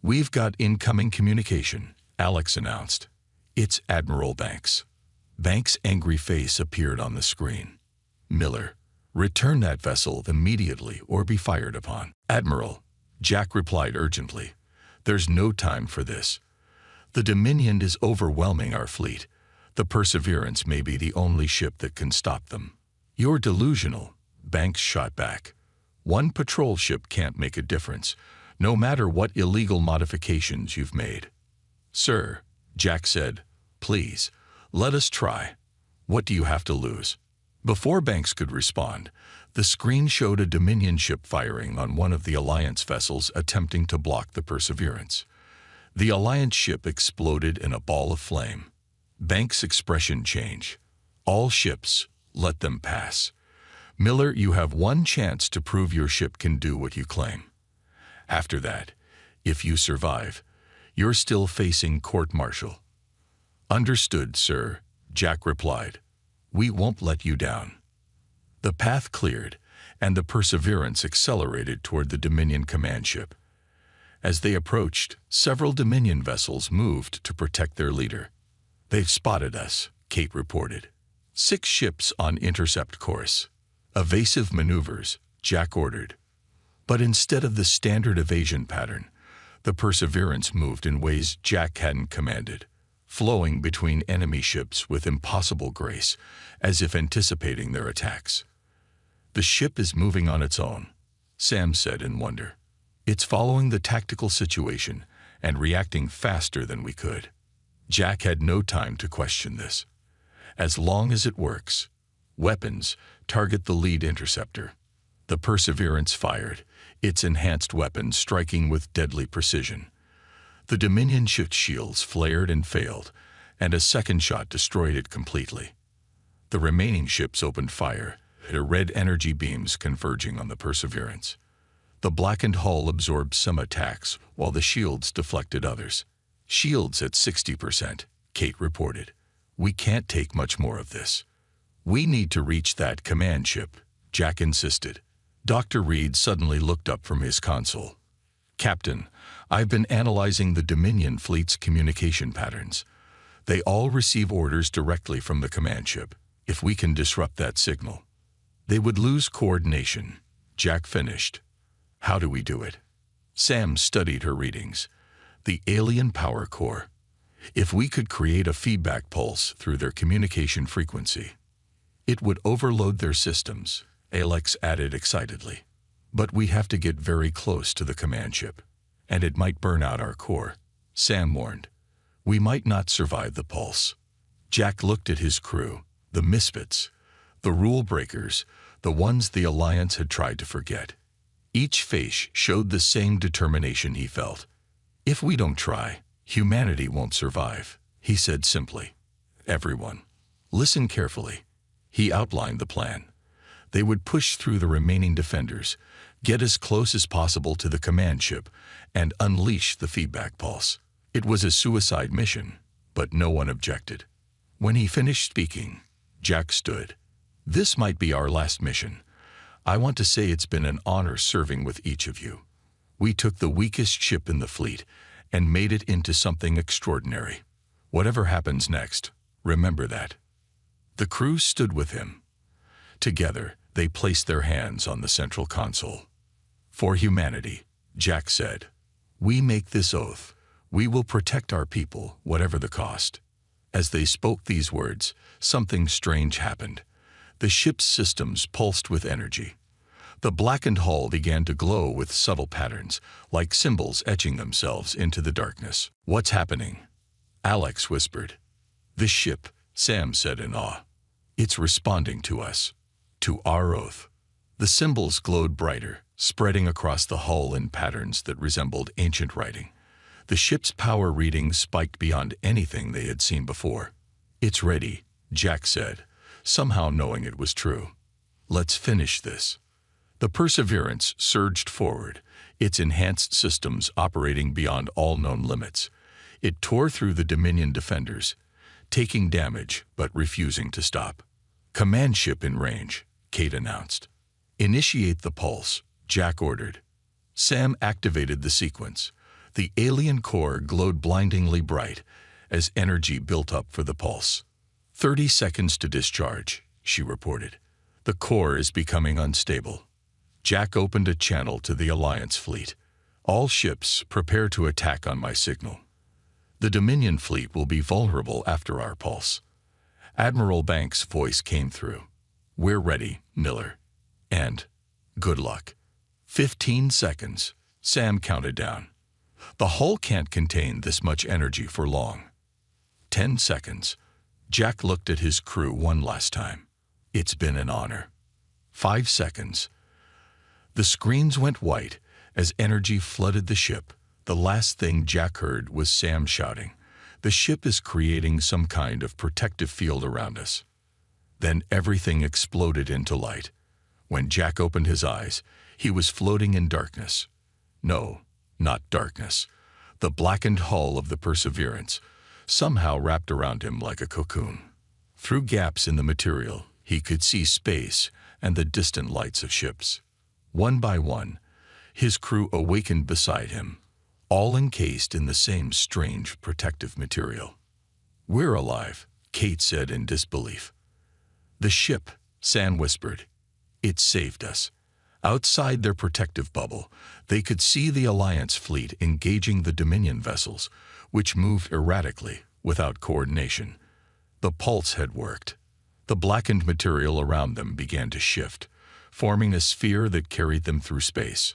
"We've got incoming communication," Alex announced. "It's Admiral Banks." Banks' angry face appeared on the screen. "Miller, return that vessel immediately or be fired upon." "Admiral," Jack replied urgently, "there's no time for this. The Dominion is overwhelming our fleet. The Perseverance may be the only ship that can stop them." "You're delusional," Banks shot back. "1 patrol ship can't make a difference, no matter what illegal modifications you've made." "Sir," Jack said, "please, let us try. What do you have to lose?" Before Banks could respond, the screen showed a Dominion ship firing on one of the Alliance vessels attempting to block the Perseverance. The Alliance ship exploded in a ball of flame. Banks' expression changed. "All ships, let them pass. Miller, you have 1 chance to prove your ship can do what you claim. After that, if you survive, you're still facing court-martial." "Understood, sir," Jack replied. "We won't let you down." The path cleared, and the Perseverance accelerated toward the Dominion command ship. As they approached, several Dominion vessels moved to protect their leader. "They've spotted us," Kate reported. 6 ships on intercept course. "Evasive maneuvers," Jack ordered. But instead of the standard evasion pattern, the Perseverance moved in ways Jack hadn't commanded, flowing between enemy ships with impossible grace, as if anticipating their attacks. "The ship is moving on its own," Sam said in wonder. "It's following the tactical situation and reacting faster than we could." Jack had no time to question this. "As long as it works. Weapons, target the lead interceptor." The Perseverance fired, its enhanced weapons striking with deadly precision. The Dominion ship's shields flared and failed, and a second shot destroyed it completely. The remaining ships opened fire, their red energy beams converging on the Perseverance. The blackened hull absorbed some attacks, while the shields deflected others. "Shields at 60%, Kate reported. "We can't take much more of this." "We need to reach that command ship," Jack insisted. Dr. Reed suddenly looked up from his console. "Captain, I've been analyzing the Dominion fleet's communication patterns. They all receive orders directly from the command ship. If we can disrupt that signal, they would lose coordination," Jack finished. "How do we do it?" Sam studied her readings. "The alien power core. If we could create a feedback pulse through their communication frequency, it would overload their systems," Alex added excitedly. "But we have to get very close to the command ship, and it might burn out our core," Sam warned. We might not survive the pulse. Jack looked at his crew, the misfits, the rule breakers, the ones the Alliance had tried to forget. Each face showed the same determination he felt. If we don't try, humanity won't survive, he said simply. Everyone, listen carefully. He outlined the plan. They would push through the remaining defenders, get as close as possible to the command ship, and unleash the feedback pulse. It was a suicide mission, but no one objected. When he finished speaking, Jack stood. This might be our last mission. I want to say it's been an honor serving with each of you. We took the weakest ship in the fleet and made it into something extraordinary. Whatever happens next, remember that. The crew stood with him. Together, they placed their hands on the central console. For humanity, Jack said, we make this oath. We will protect our people, whatever the cost. As they spoke these words, something strange happened. The ship's systems pulsed with energy. The blackened hull began to glow with subtle patterns, like symbols etching themselves into the darkness. What's happening? Alex whispered. This ship, Sam said in awe. It's responding to us. To our oath. The symbols glowed brighter, spreading across the hull in patterns that resembled ancient writing. The ship's power readings spiked beyond anything they had seen before. It's ready, Jack said, somehow knowing it was true. Let's finish this. The Perseverance surged forward, its enhanced systems operating beyond all known limits. It tore through the Dominion defenders, taking damage but refusing to stop. Command ship in range, Kate announced. Initiate the pulse, Jack ordered. Sam activated the sequence. The alien core glowed blindingly bright as energy built up for the pulse. 30 seconds to discharge, she reported. The core is becoming unstable. Jack opened a channel to the Alliance fleet. All ships prepare to attack on my signal. The Dominion fleet will be vulnerable after our pulse. Admiral Banks' voice came through. We're ready, Miller. And good luck. 15 seconds. Sam counted down. The hull can't contain this much energy for long. 10 seconds. Jack looked at his crew one last time. It's been an honor. 5 seconds. The screens went white as energy flooded the ship. The last thing Jack heard was Sam shouting, "The ship is creating some kind of protective field around us." Then everything exploded into light. When Jack opened his eyes, he was floating in darkness. No, not darkness. The blackened hull of the Perseverance, somehow wrapped around him like a cocoon. Through gaps in the material, he could see space and the distant lights of ships. One by one, his crew awakened beside him, all encased in the same strange protective material. "We're alive," Kate said in disbelief. "The ship," Sam whispered. "It saved us." Outside their protective bubble, they could see the Alliance fleet engaging the Dominion vessels, which moved erratically, without coordination. The pulse had worked. The blackened material around them began to shift, forming a sphere that carried them through space.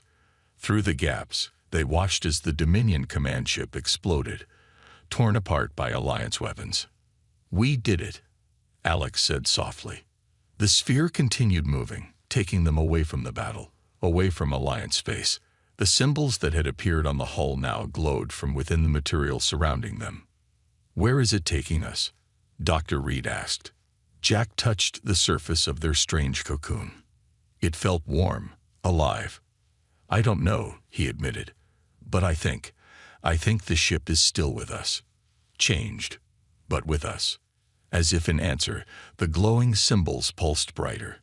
Through the gaps, they watched as the Dominion command ship exploded, torn apart by Alliance weapons. "We did it," Alex said softly. The sphere continued moving, taking them away from the battle, away from Alliance space. The symbols that had appeared on the hull now glowed from within the material surrounding them. "Where is it taking us?" Dr. Reed asked. Jack touched the surface of their strange cocoon. It felt warm, alive. "I don't know," he admitted, "but I think the ship is still with us. Changed, but with us." As if in answer, the glowing symbols pulsed brighter,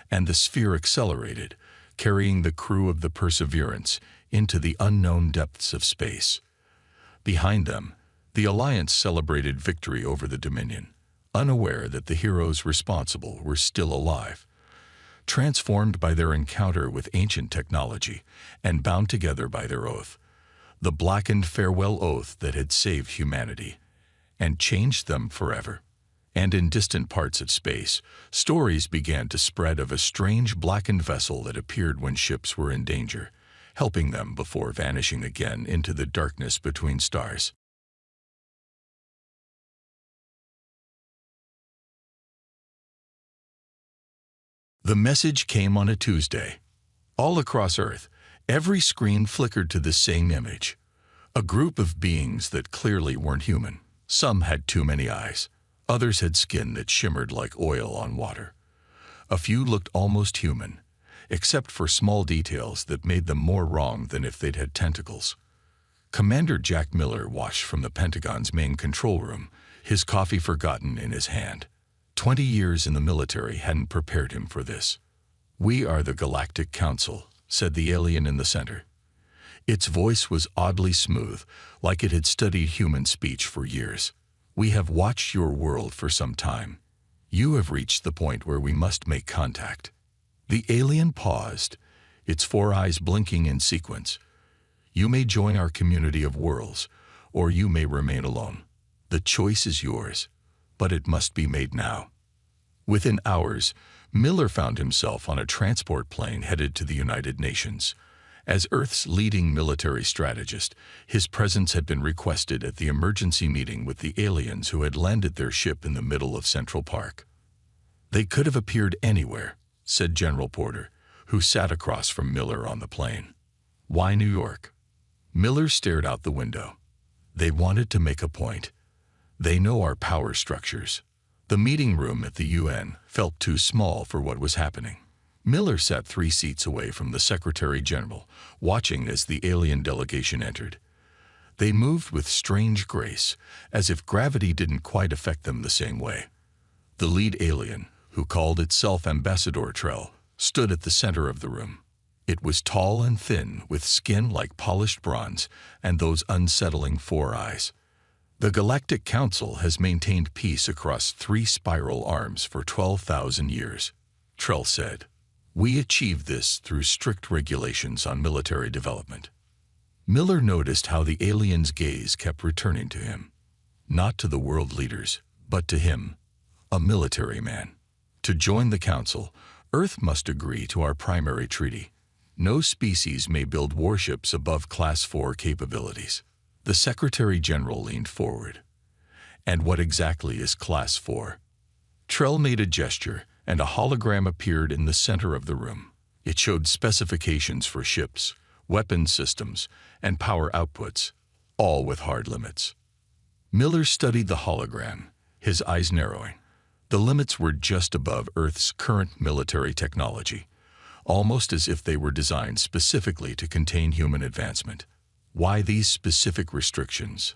and the sphere accelerated, carrying the crew of the Perseverance into the unknown depths of space. Behind them, the Alliance celebrated victory over the Dominion, unaware that the heroes responsible were still alive, transformed by their encounter with ancient technology and bound together by their oath, the blackened farewell oath that had saved humanity and changed them forever. And in distant parts of space, stories began to spread of a strange blackened vessel that appeared when ships were in danger, helping them before vanishing again into the darkness between stars. The message came on a Tuesday. All across Earth, every screen flickered to the same image. A group of beings that clearly weren't human. Some had too many eyes. Others had skin that shimmered like oil on water. A few looked almost human, except for small details that made them more wrong than if they'd had tentacles. Commander Jack Miller watched from the Pentagon's main control room, his coffee forgotten in his hand. 20 years in the military hadn't prepared him for this. "We are the Galactic Council," said the alien in the center. Its voice was oddly smooth, like it had studied human speech for years. "We have watched your world for some time. You have reached the point where we must make contact." The alien paused, its 4 eyes blinking in sequence. "You may join our community of worlds, or you may remain alone. The choice is yours, but it must be made now." Within hours, Miller found himself on a transport plane headed to the United Nations. As Earth's leading military strategist, his presence had been requested at the emergency meeting with the aliens who had landed their ship in the middle of Central Park. "They could have appeared anywhere," said General Porter, who sat across from Miller on the plane. "Why New York?" Miller stared out the window. "They wanted to make a point. They know our power structures." The meeting room at the UN felt too small for what was happening. Miller sat 3 seats away from the Secretary General, watching as the alien delegation entered. They moved with strange grace, as if gravity didn't quite affect them the same way. The lead alien, who called itself Ambassador Trell, stood at the center of the room. It was tall and thin, with skin like polished bronze and those unsettling 4 eyes. "The Galactic Council has maintained peace across 3 spiral arms for 12,000 years," Trell said. "We achieved this through strict regulations on military development." Miller noticed how the alien's gaze kept returning to him. Not to the world leaders, but to him, a military man. "To join the Council, Earth must agree to our primary treaty. No species may build warships above Class 4 capabilities." The Secretary General leaned forward. "And what exactly is Class 4? Trell made a gesture, and a hologram appeared in the center of the room. It showed specifications for ships, weapon systems, and power outputs, all with hard limits. Miller studied the hologram, his eyes narrowing. The limits were just above Earth's current military technology, almost as if they were designed specifically to contain human advancement. "Why these specific restrictions?"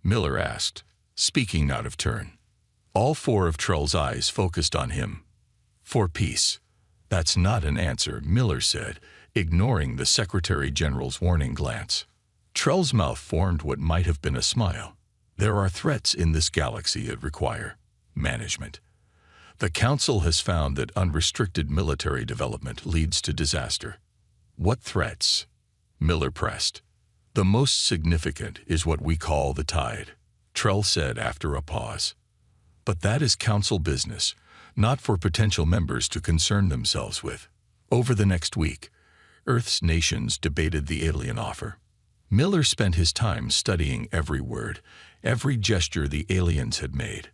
Miller asked, speaking out of turn. All 4 of Trell's eyes focused on him. "For peace." "That's not an answer," Miller said, ignoring the Secretary General's warning glance. Trell's mouth formed what might have been a smile. "There are threats in this galaxy that require management. The Council has found that unrestricted military development leads to disaster." "What threats?" Miller pressed. "The most significant is what we call the tide," Trell said after a pause. "But that is Council business, not for potential members to concern themselves with." Over the next week, Earth's nations debated the alien offer. Miller spent his time studying every word, every gesture the aliens had made.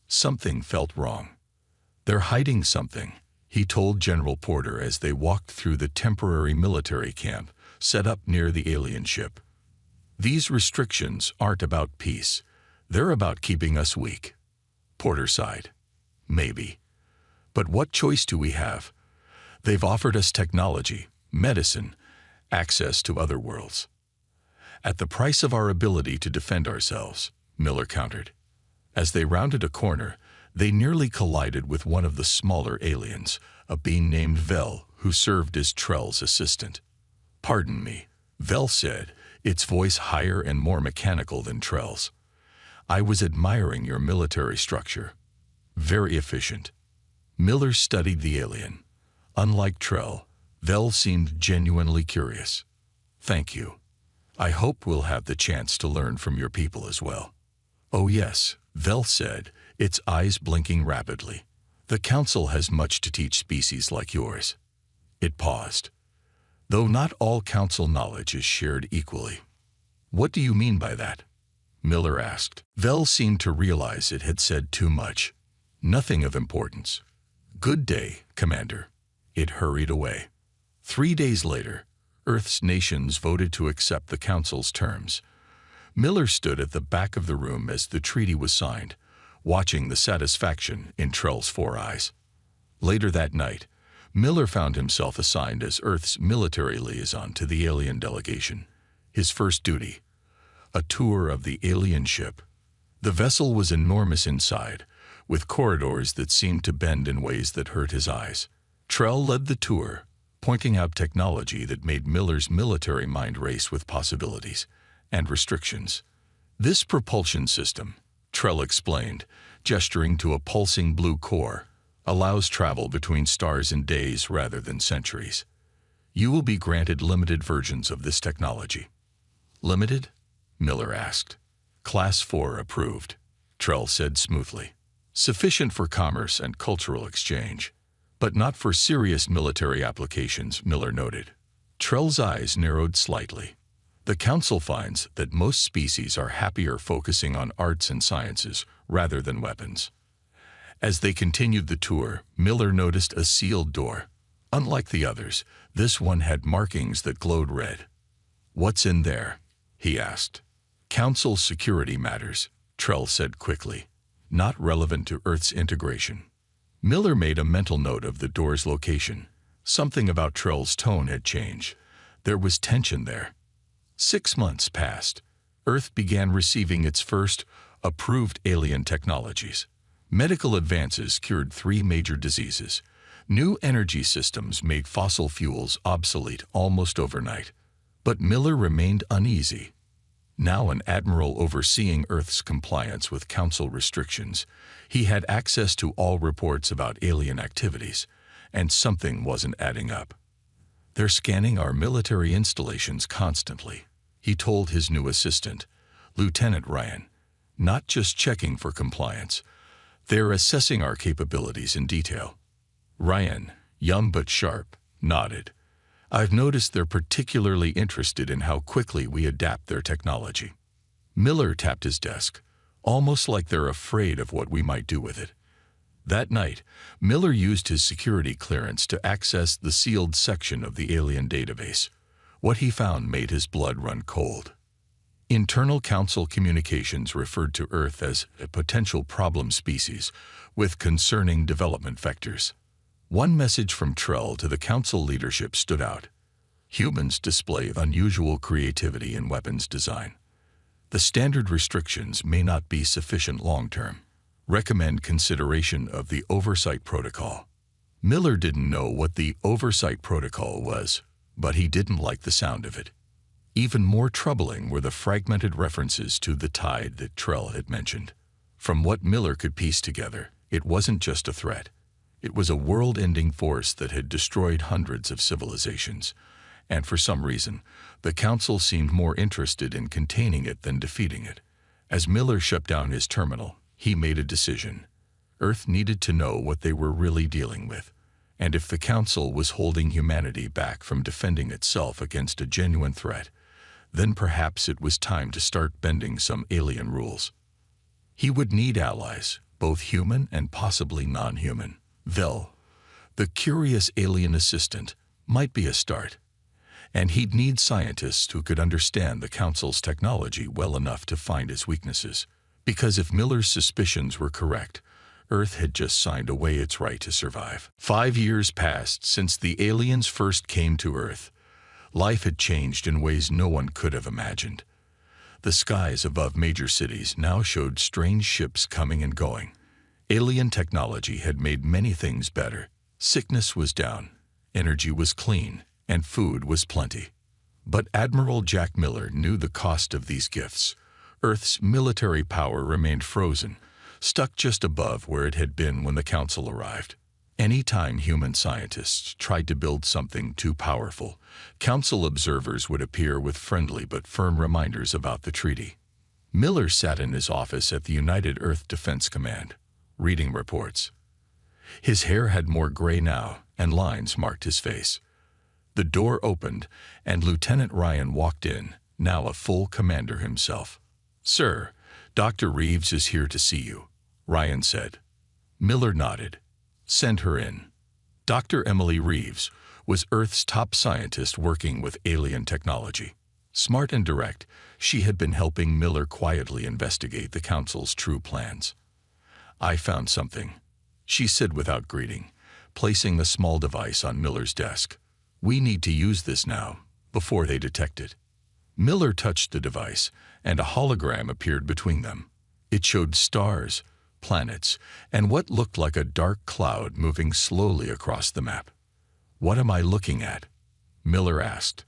Something felt wrong. "They're hiding something," he told General Porter as they walked through the temporary military camp set up near the alien ship. "These restrictions aren't about peace. They're about keeping us weak." Porter sighed. "Maybe. But what choice do we have? They've offered us technology, medicine, access to other worlds." "At the price of our ability to defend ourselves," Miller countered. As they rounded a corner, they nearly collided with one of the smaller aliens, a being named Vel, who served as Trell's assistant. "Pardon me," Vel said, its voice higher and more mechanical than Trell's. "I was admiring your military structure. Very efficient." Miller studied the alien. Unlike Trell, Vel seemed genuinely curious. "Thank you. I hope we'll have the chance to learn from your people as well." "Oh yes," Vel said, its eyes blinking rapidly. "The Council has much to teach species like yours." It paused. "Though not all Council knowledge is shared equally." "What do you mean by that?" Miller asked. Vel seemed to realize it had said too much. "Nothing of importance." "Good day, Commander." It hurried away. 3 days later, Earth's nations voted to accept the Council's terms. Miller stood at the back of the room as the treaty was signed, watching the satisfaction in Trell's 4 eyes. Later that night, Miller found himself assigned as Earth's military liaison to the alien delegation. His first duty, a tour of the alien ship. The vessel was enormous inside, with corridors that seemed to bend in ways that hurt his eyes. Trell led the tour, pointing out technology that made Miller's military mind race with possibilities and restrictions. This propulsion system, Trell explained, gesturing to a pulsing blue core, allows travel between stars in days rather than centuries. You will be granted limited versions of this technology. Limited? Miller asked. Class 4 approved, Trell said smoothly. Sufficient for commerce and cultural exchange, but not for serious military applications, Miller noted. Trell's eyes narrowed slightly. The Council finds that most species are happier focusing on arts and sciences rather than weapons. As they continued the tour, Miller noticed a sealed door. Unlike the others, this one had markings that glowed red. What's in there? He asked. Council security matters, Trell said quickly, not relevant to Earth's integration. Miller made a mental note of the door's location. Something about Trell's tone had changed. There was tension there. 6 months passed. Earth began receiving its first approved alien technologies. Medical advances cured 3 major diseases. New energy systems made fossil fuels obsolete almost overnight. But Miller remained uneasy. Now an admiral overseeing Earth's compliance with Council restrictions, he had access to all reports about alien activities, and something wasn't adding up. They're scanning our military installations constantly, he told his new assistant, Lieutenant Ryan. Not just checking for compliance. They're assessing our capabilities in detail. Ryan, young but sharp, nodded. I've noticed they're particularly interested in how quickly we adapt their technology. Miller tapped his desk, almost like they're afraid of what we might do with it. That night, Miller used his security clearance to access the sealed section of the alien database. What he found made his blood run cold. Internal Council communications referred to Earth as a potential problem species with concerning development vectors. One message from Trell to the Council leadership stood out. Humans display unusual creativity in weapons design. The standard restrictions may not be sufficient long-term. Recommend consideration of the Oversight Protocol. Miller didn't know what the Oversight Protocol was, but he didn't like the sound of it. Even more troubling were the fragmented references to the tide that Trell had mentioned. From what Miller could piece together, it wasn't just a threat. It was a world-ending force that had destroyed hundreds of civilizations, and for some reason, the Council seemed more interested in containing it than defeating it. As Miller shut down his terminal, he made a decision. Earth needed to know what they were really dealing with, and if the Council was holding humanity back from defending itself against a genuine threat, then perhaps it was time to start bending some alien rules. He would need allies, both human and possibly non-human. Vel, the curious alien assistant, might be a start. And he'd need scientists who could understand the Council's technology well enough to find its weaknesses. Because if Miller's suspicions were correct, Earth had just signed away its right to survive. 5 years passed since the aliens first came to Earth. Life had changed in ways no one could have imagined. The skies above major cities now showed strange ships coming and going. Alien technology had made many things better. Sickness was down, energy was clean, and food was plenty. But Admiral Jack Miller knew the cost of these gifts. Earth's military power remained frozen, stuck just above where it had been when the Council arrived. Any time human scientists tried to build something too powerful, Council observers would appear with friendly but firm reminders about the treaty. Miller sat in his office at the United Earth Defense Command, reading reports. His hair had more gray now, and lines marked his face. The door opened, and Lieutenant Ryan walked in, now a full commander himself. "Sir, Dr. Reeves is here to see you," Ryan said. Miller nodded. "Send her in." Dr. Emily Reeves was Earth's top scientist working with alien technology. Smart and direct, she had been helping Miller quietly investigate the Council's true plans. "I found something," she said without greeting, placing a small device on Miller's desk. "We need to use this now, before they detect it." Miller touched the device, and a hologram appeared between them. It showed stars, planets, and what looked like a dark cloud moving slowly across the map. "What am I looking at?" Miller asked.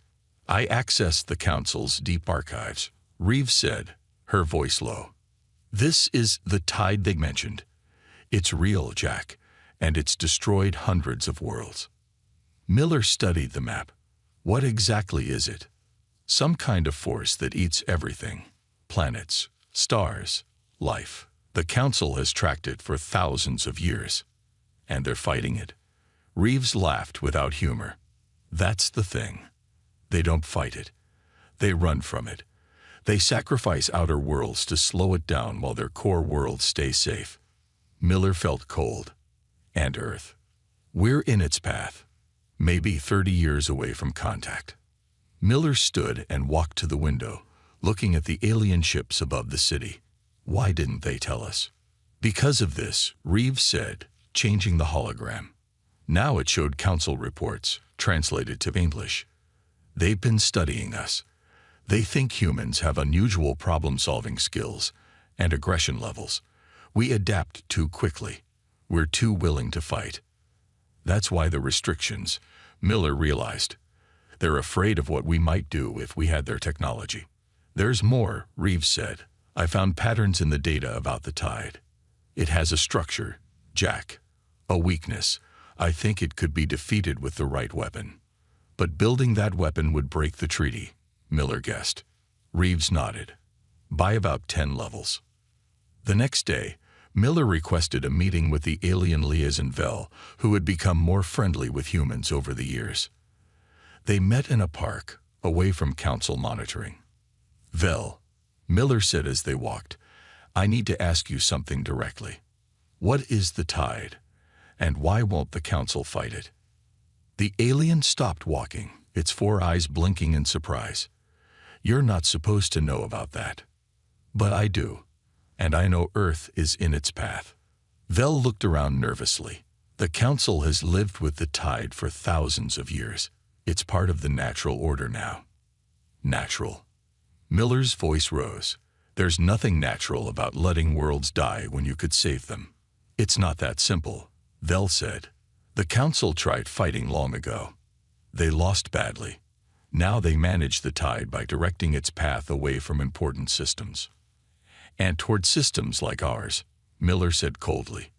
"I accessed the Council's deep archives," Reeves said, her voice low. "This is the tide they mentioned. It's real, Jack, and it's destroyed hundreds of worlds." Miller studied the map. "What exactly is it?" "Some kind of force that eats everything. Planets, stars, life. The Council has tracked it for thousands of years. And they're fighting it." Reeves laughed without humor. "That's the thing. They don't fight it. They run from it. They sacrifice outer worlds to slow it down while their core worlds stay safe." Miller felt cold. "And Earth. We're in its path. Maybe 30 years away from contact." Miller stood and walked to the window, looking at the alien ships above the city. "Why didn't they tell us?" "Because of this," Reeves said, changing the hologram. Now it showed Council reports, translated to English. "They've been studying us. They think humans have unusual problem-solving skills and aggression levels. We adapt too quickly. We're too willing to fight. That's why the restrictions," Miller realized. "They're afraid of what we might do if we had their technology." "There's more," Reeves said. "I found patterns in the data about the tide. It has a structure, Jack. A weakness. I think it could be defeated with the right weapon. But building that weapon would break the treaty," Miller guessed. Reeves nodded. "By about 10 levels." The next day, Miller requested a meeting with the alien liaison Vel, who had become more friendly with humans over the years. They met in a park, away from Council monitoring. "Vel," Miller said as they walked, "I need to ask you something directly. What is the tide, and why won't the Council fight it?" The alien stopped walking, its 4 eyes blinking in surprise. "You're not supposed to know about that." "But I do, and I know Earth is in its path." Vel looked around nervously. "The Council has lived with the tide for thousands of years. It's part of the natural order now." "Natural?" Miller's voice rose. "There's nothing natural about letting worlds die when you could save them." "It's not that simple," Vel said. "The Council tried fighting long ago. They lost badly. Now they manage the tide by directing its path away from important systems. And toward systems like ours," Miller said coldly.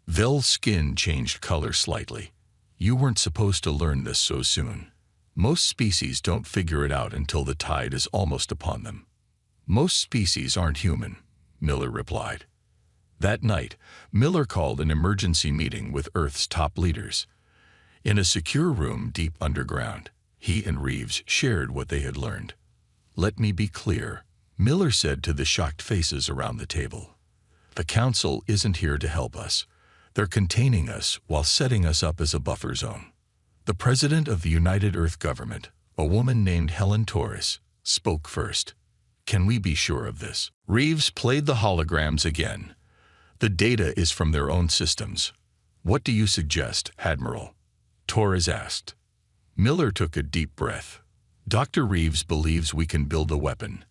Vel's skin changed color slightly. "You weren't supposed to learn this so soon. Most species don't figure it out until the tide is almost upon them." "Most species aren't human," Miller replied. That night, Miller called an emergency meeting with Earth's top leaders. In a secure room deep underground, he and Reeves shared what they had learned. "Let me be clear," Miller said to the shocked faces around the table. "The Council isn't here to help us. They're containing us while setting us up as a buffer zone." The president of the United Earth Government, a woman named Helen Torres, spoke first. "Can we be sure of this?" Reeves played the holograms again. "The data is from their own systems. What do you suggest, Admiral?" Torres asked. Miller took a deep breath. "Dr. Reeves believes we can build a weapon,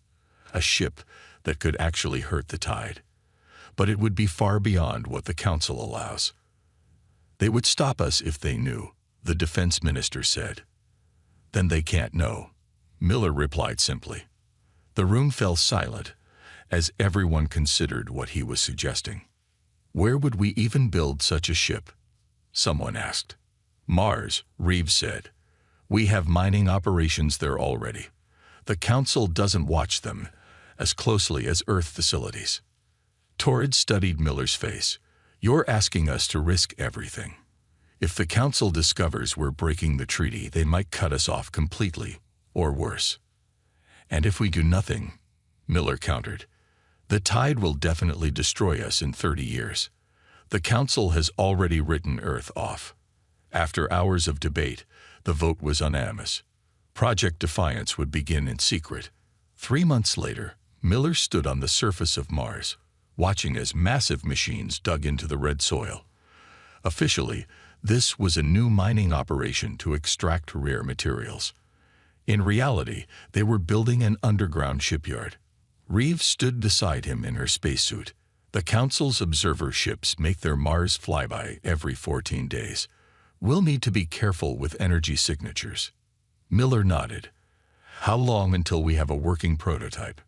a ship that could actually hurt the tide. But it would be far beyond what the Council allows." "They would stop us if they knew," the defense minister said. "Then they can't know," Miller replied simply. The room fell silent as everyone considered what he was suggesting. "Where would we even build such a ship?" someone asked. "Mars," Reeves said. "We have mining operations there already. The Council doesn't watch them as closely as Earth facilities." Torres studied Miller's face. "You're asking us to risk everything. If the Council discovers we're breaking the treaty, they might cut us off completely, or worse." "And if we do nothing," Miller countered, "the tide will definitely destroy us in 30 years. The Council has already written Earth off. After hours of debate, the vote was unanimous. Project Defiance would begin in secret. 3 months later, Miller stood on the surface of Mars, watching as massive machines dug into the red soil. Officially, this was a new mining operation to extract rare materials. In reality, they were building an underground shipyard. Reeves stood beside him in her spacesuit. The Council's observer ships make their Mars flyby every 14 days. We'll need to be careful with energy signatures. Miller nodded. How long until we have a working prototype?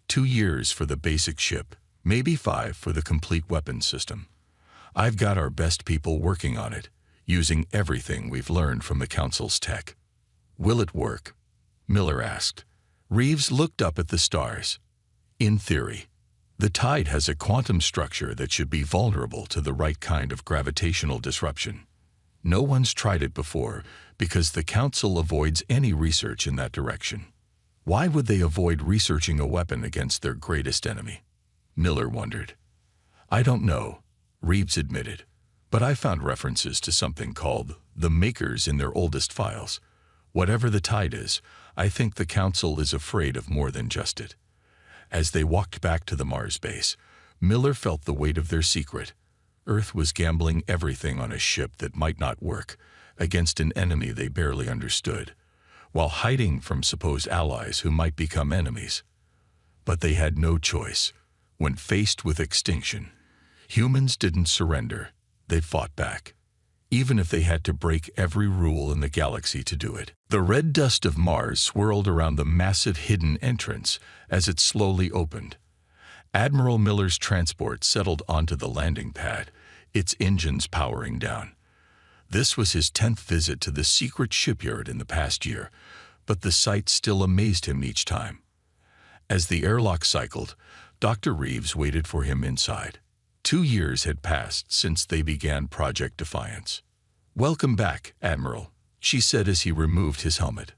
2 years for the basic ship, maybe 5 for the complete weapons system. I've got our best people working on it, using everything we've learned from the Council's tech. Will it work? Miller asked. Reeves looked up at the stars. In theory. The tide has a quantum structure that should be vulnerable to the right kind of gravitational disruption. No one's tried it before because the Council avoids any research in that direction. Why would they avoid researching a weapon against their greatest enemy? Miller wondered. I don't know, Reeves admitted, but I found references to something called the Makers in their oldest files. Whatever the tide is, I think the Council is afraid of more than just it. As they walked back to the Mars base, Miller felt the weight of their secret. Earth was gambling everything on a ship that might not work against an enemy they barely understood, while hiding from supposed allies who might become enemies. But they had no choice. When faced with extinction, humans didn't surrender. They fought back, even if they had to break every rule in the galaxy to do it. The red dust of Mars swirled around the massive hidden entrance as it slowly opened. Admiral Miller's transport settled onto the landing pad, its engines powering down. This was his 10th visit to the secret shipyard in the past year, but the sight still amazed him each time. As the airlock cycled, Dr. Reeves waited for him inside. 2 years had passed since they began Project Defiance. Welcome back, Admiral, she said as he removed his helmet.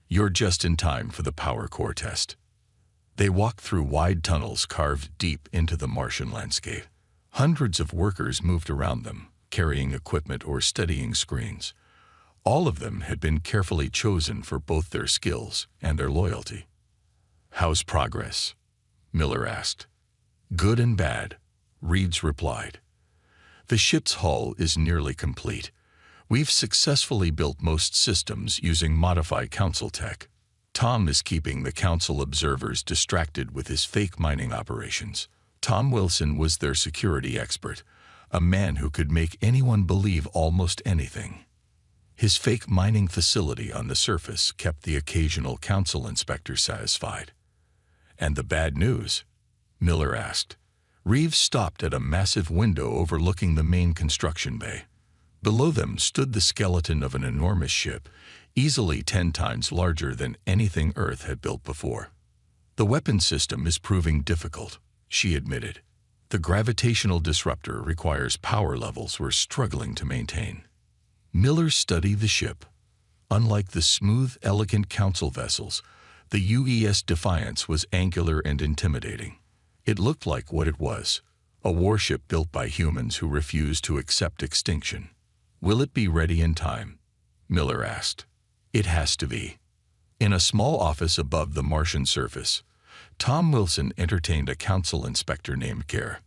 You're just in time for the power core test. They walked through wide tunnels carved deep into the Martian landscape. Hundreds of workers moved around them, carrying equipment or studying screens. All of them had been carefully chosen for both their skills and their loyalty. How's progress? Miller asked. Good and bad, Reeves replied. The ship's hull is nearly complete. We've successfully built most systems using modified Council tech. Tom is keeping the Council observers distracted with his fake mining operations. Tom Wilson was their security expert, a man who could make anyone believe almost anything. His fake mining facility on the surface kept the occasional Council inspector satisfied. And the bad news? Miller asked. Reeves stopped at a massive window overlooking the main construction bay. Below them stood the skeleton of an enormous ship, easily 10 times larger than anything Earth had built before. The weapon system is proving difficult, she admitted. The gravitational disruptor requires power levels we're struggling to maintain. Miller studied the ship. Unlike the smooth, elegant Council vessels, the UES Defiance was angular and intimidating. It looked like what it was, a warship built by humans who refused to accept extinction. Will it be ready in time? Miller asked. It has to be. In a small office above the Martian surface, Tom Wilson entertained a Council inspector named Gare.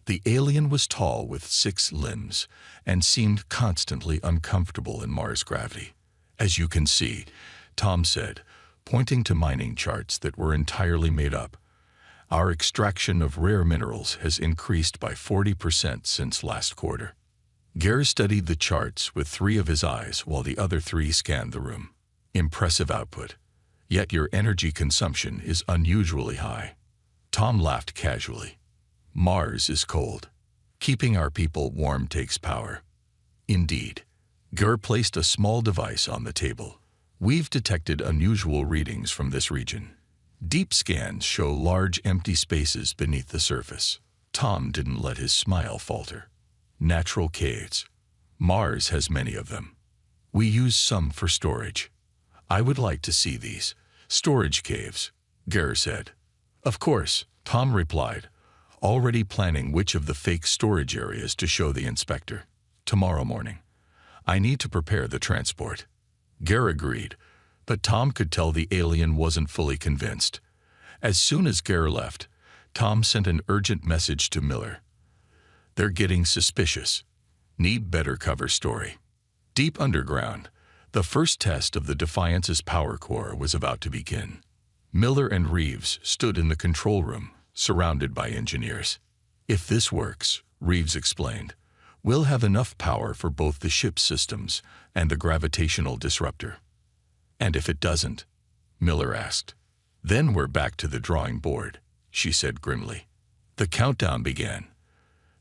The alien was tall with 6 limbs and seemed constantly uncomfortable in Mars gravity. As you can see, Tom said, pointing to mining charts that were entirely made up. Our extraction of rare minerals has increased by 40% since last quarter. Gare studied the charts with 3 of his eyes while the other 3 scanned the room. Impressive output. Yet your energy consumption is unusually high. Tom laughed casually. Mars is cold. Keeping our people warm takes power. Indeed. Gare placed a small device on the table. We've detected unusual readings from this region. Deep scans show large empty spaces beneath the surface. Tom didn't let his smile falter. Natural caves. Mars has many of them. We use some for storage. I would like to see these. Storage caves, Gare said. Of course, Tom replied, already planning which of the fake storage areas to show the inspector. Tomorrow morning. I need to prepare the transport. Gare agreed, but Tom could tell the alien wasn't fully convinced. As soon as Gare left, Tom sent an urgent message to Miller. They're getting suspicious. Need better cover story. Deep underground, the first test of the Defiance's power core was about to begin. Miller and Reeves stood in the control room, surrounded by engineers. If this works, Reeves explained, we'll have enough power for both the ship's systems and the gravitational disruptor. And if it doesn't? Miller asked. Then we're back to the drawing board, she said grimly. The countdown began.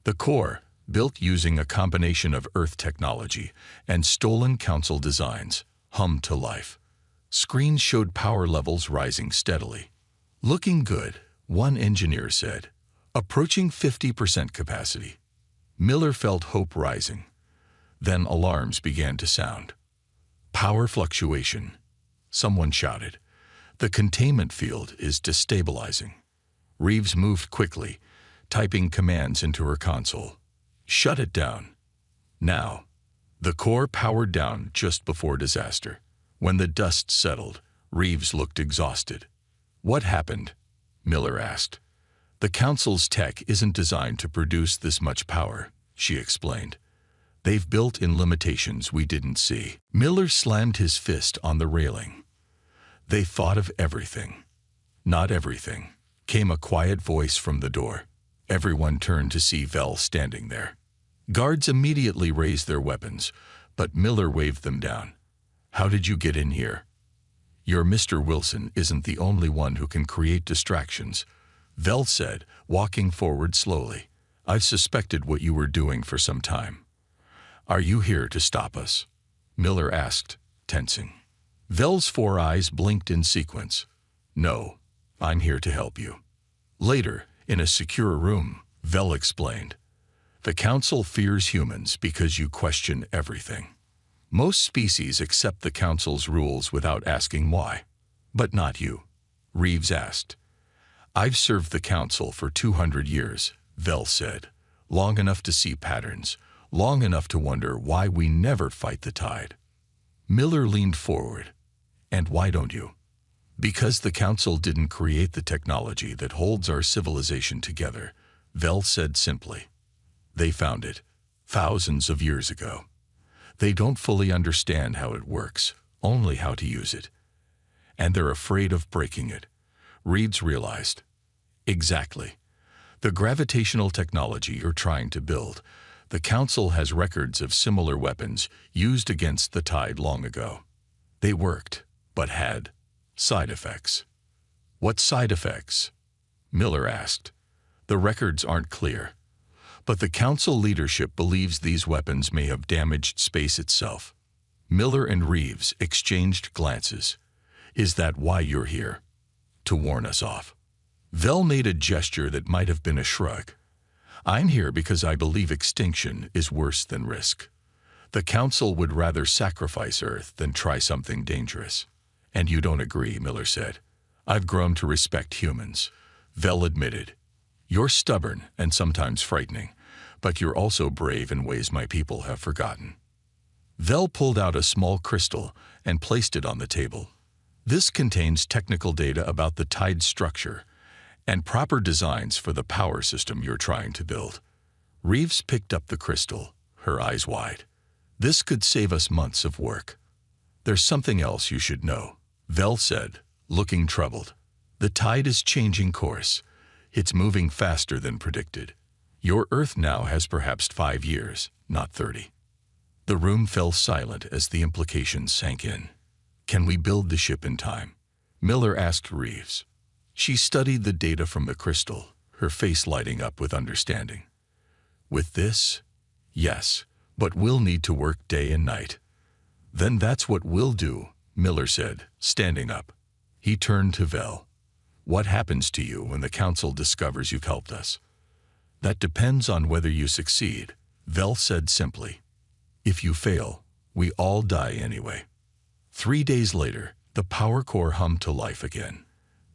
The core, built using a combination of Earth technology and stolen Council designs, hummed to life. Screens showed power levels rising steadily. Looking good, one engineer said. Approaching 50% capacity. Miller felt hope rising. Then alarms began to sound. Power fluctuation. Someone shouted. The containment field is destabilizing. Reeves moved quickly, typing commands into her console. Shut it down. Now. The core powered down just before disaster. When the dust settled, Reeves looked exhausted. What happened? Miller asked. The Council's tech isn't designed to produce this much power, she explained. They've built in limitations we didn't see. Miller slammed his fist on the railing. They thought of everything. Not everything, came a quiet voice from the door. Everyone turned to see Vel standing there. Guards immediately raised their weapons, but Miller waved them down. How did you get in here? Your Mr. Wilson isn't the only one who can create distractions, Vel said, walking forward slowly. I've suspected what you were doing for some time. Are you here to stop us? Miller asked, tensing. Vel's 4 eyes blinked in sequence. No, I'm here to help you. Later, in a secure room, Vel explained. The Council fears humans because you question everything. Most species accept the Council's rules without asking why. But not you, Reeves asked. I've served the Council for 200 years, Vel said. Long enough to see patterns, long enough to wonder why we never fight the tide. Miller leaned forward. And why don't you? Because the Council didn't create the technology that holds our civilization together, Vel said simply. They found it, thousands of years ago. They don't fully understand how it works, only how to use it. And they're afraid of breaking it, Reeves realized. Exactly. The gravitational technology you're trying to build, the Council has records of similar weapons used against the tide long ago. They worked, but had side effects. What side effects? Miller asked. The records aren't clear. But the Council leadership believes these weapons may have damaged space itself. Miller and Reeves exchanged glances. Is that why you're here? To warn us off. Vel made a gesture that might have been a shrug. I'm here because I believe extinction is worse than risk. The Council would rather sacrifice Earth than try something dangerous. And you don't agree, Miller said. I've grown to respect humans. Vel admitted. You're stubborn and sometimes frightening, but you're also brave in ways my people have forgotten. Vel pulled out a small crystal and placed it on the table. This contains technical data about the tide structure and proper designs for the power system you're trying to build. Reeves picked up the crystal, her eyes wide. This could save us months of work. There's something else you should know, Vel said, looking troubled. The tide is changing course. It's moving faster than predicted. Your Earth now has perhaps 5 years, not 30. The room fell silent as the implications sank in. Can we build the ship in time? Miller asked Reeves. She studied the data from the crystal, her face lighting up with understanding. With this? Yes, but we'll need to work day and night. Then that's what we'll do, Miller said, standing up. He turned to Vel. What happens to you when the Council discovers you've helped us? That depends on whether you succeed, Vel said simply. If you fail, we all die anyway. 3 days later, the power core hummed to life again.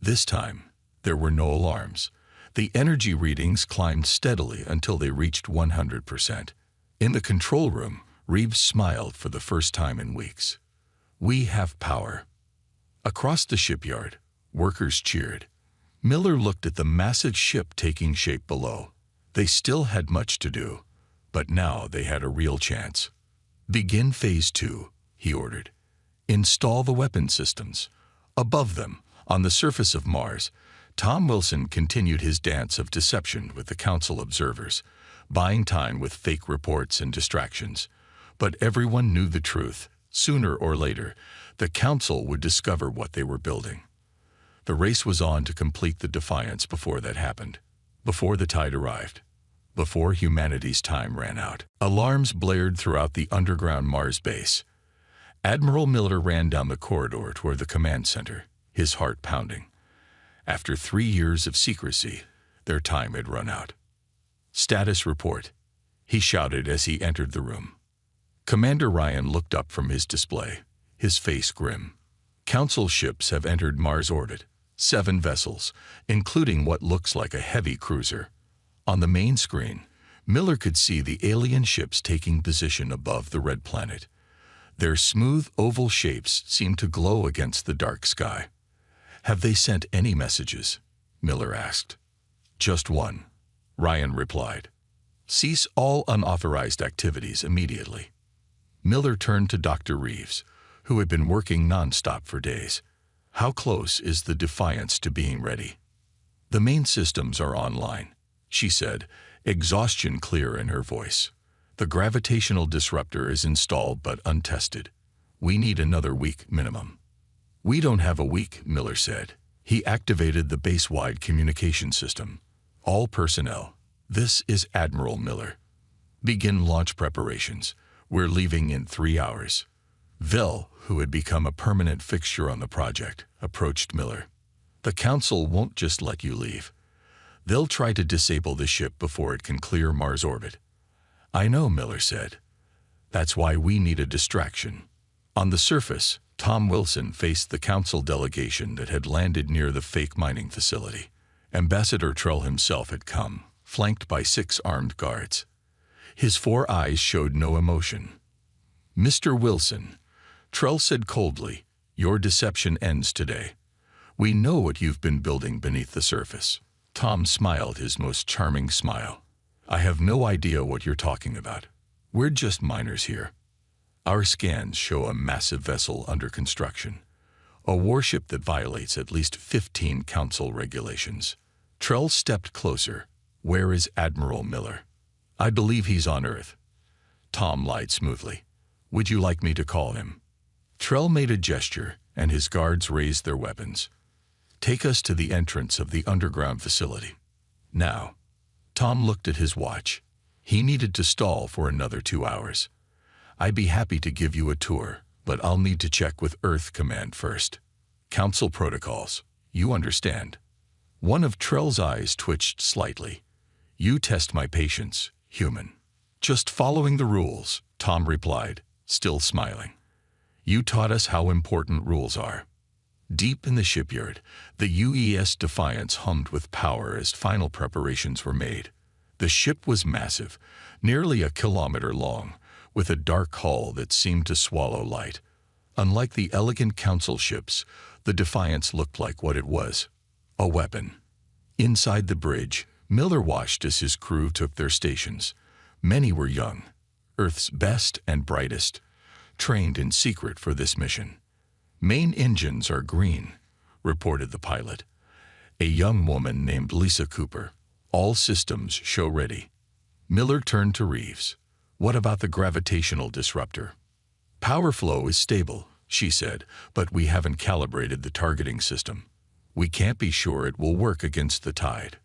This time, there were no alarms. The energy readings climbed steadily until they reached 100%. In the control room, Reeves smiled for the first time in weeks. "We have power." Across the shipyard, workers cheered. Miller looked at the massive ship taking shape below. They still had much to do, but now they had a real chance. "Begin Phase 2, he ordered. "Install the weapon systems." Above them, on the surface of Mars, Tom Wilson continued his dance of deception with the Council observers, buying time with fake reports and distractions. But everyone knew the truth. Sooner or later, the Council would discover what they were building. The race was on to complete the Defiance before that happened, before the tide arrived, before humanity's time ran out. Alarms blared throughout the underground Mars base. Admiral Miller ran down the corridor toward the command center, his heart pounding. After 3 years of secrecy, their time had run out. "Status report," he shouted as he entered the room. Commander Ryan looked up from his display, his face grim. "Council ships have entered Mars orbit, 7 vessels, including what looks like a heavy cruiser." On the main screen, Miller could see the alien ships taking position above the red planet. Their smooth oval shapes seemed to glow against the dark sky. "Have they sent any messages?" Miller asked. "Just one," Ryan replied. "Cease all unauthorized activities immediately." Miller turned to Dr. Reeves, who had been working nonstop for days. "How close is the Defiance to being ready?" "The main systems are online," she said, exhaustion clear in her voice. "The gravitational disruptor is installed but untested. We need another week minimum." "We don't have a week," Miller said. He activated the base-wide communication system. "All personnel, this is Admiral Miller. Begin launch preparations. We're leaving in 3 hours." Vel, who had become a permanent fixture on the project, approached Miller. "The Council won't just let you leave. They'll try to disable the ship before it can clear Mars orbit." "I know," Miller said. "That's why we need a distraction." On the surface, Tom Wilson faced the Council delegation that had landed near the fake mining facility. Ambassador Trell himself had come, flanked by 6 armed guards. His 4 eyes showed no emotion. "Mr. Wilson," Trell said coldly, "your deception ends today. We know what you've been building beneath the surface." Tom smiled his most charming smile. "I have no idea what you're talking about. We're just miners here. Our scans show a massive vessel under construction, a warship that violates at least 15 Council regulations." Trell stepped closer. "Where is Admiral Miller?" "I believe he's on Earth." Tom lied smoothly. "Would you like me to call him?" Trell made a gesture, and his guards raised their weapons. "Take us to the entrance of the underground facility. Now." Tom looked at his watch. He needed to stall for another 2 hours. "I'd be happy to give you a tour, but I'll need to check with Earth Command first. Council protocols, you understand." One of Trell's eyes twitched slightly. "You test my patience, human." "Just following the rules," Tom replied, still smiling. "You taught us how important rules are." Deep in the shipyard, the UES Defiance hummed with power as final preparations were made. The ship was massive, nearly a kilometer long, with a dark hull that seemed to swallow light. Unlike the elegant Council ships, the Defiance looked like what it was: a weapon. Inside the bridge, Miller watched as his crew took their stations. Many were young, Earth's best and brightest, trained in secret for this mission. "Main engines are green," reported the pilot, a young woman named Lisa Cooper. "All systems show ready." Miller turned to Reeves. "What about the gravitational disruptor?" "Power flow is stable," she said, "but we haven't calibrated the targeting system. We can't be sure it will work against the tide."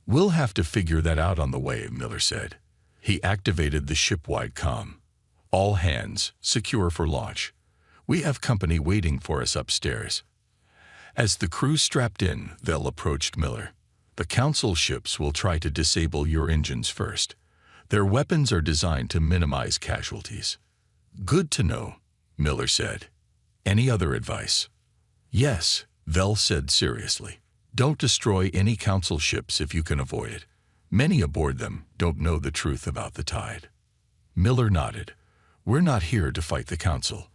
"We'll have to figure that out on the way," Miller said. He activated the ship-wide comm. "All hands, secure for launch. We have company waiting for us upstairs." As the crew strapped in, Vel approached Miller. "The Council ships will try to disable your engines first. Their weapons are designed to minimize casualties." "Good to know," Miller said. "Any other advice?" "Yes," Vel said seriously. "Don't destroy any Council ships if you can avoid it. Many aboard them don't know the truth about the tide." Miller nodded. We're not here to fight the Council.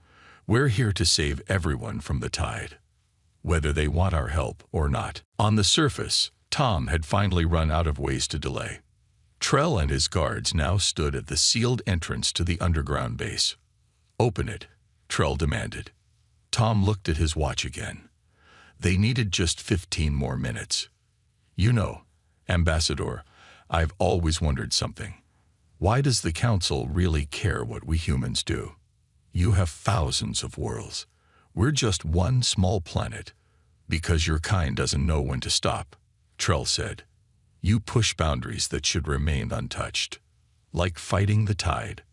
We're here to save everyone from the tide, whether they want our help or not." On the surface, Tom had finally run out of ways to delay. Trell and his guards now stood at the sealed entrance to the underground base. "Open it," Trell demanded. Tom looked at his watch again. They needed just 15 more minutes. "You know, Ambassador, I've always wondered something. Why does the Council really care what we humans do? You have thousands of worlds. We're just one small planet. Because your kind doesn't know when to stop," Trell said. "You push boundaries that should remain untouched." "Like fighting the tide?"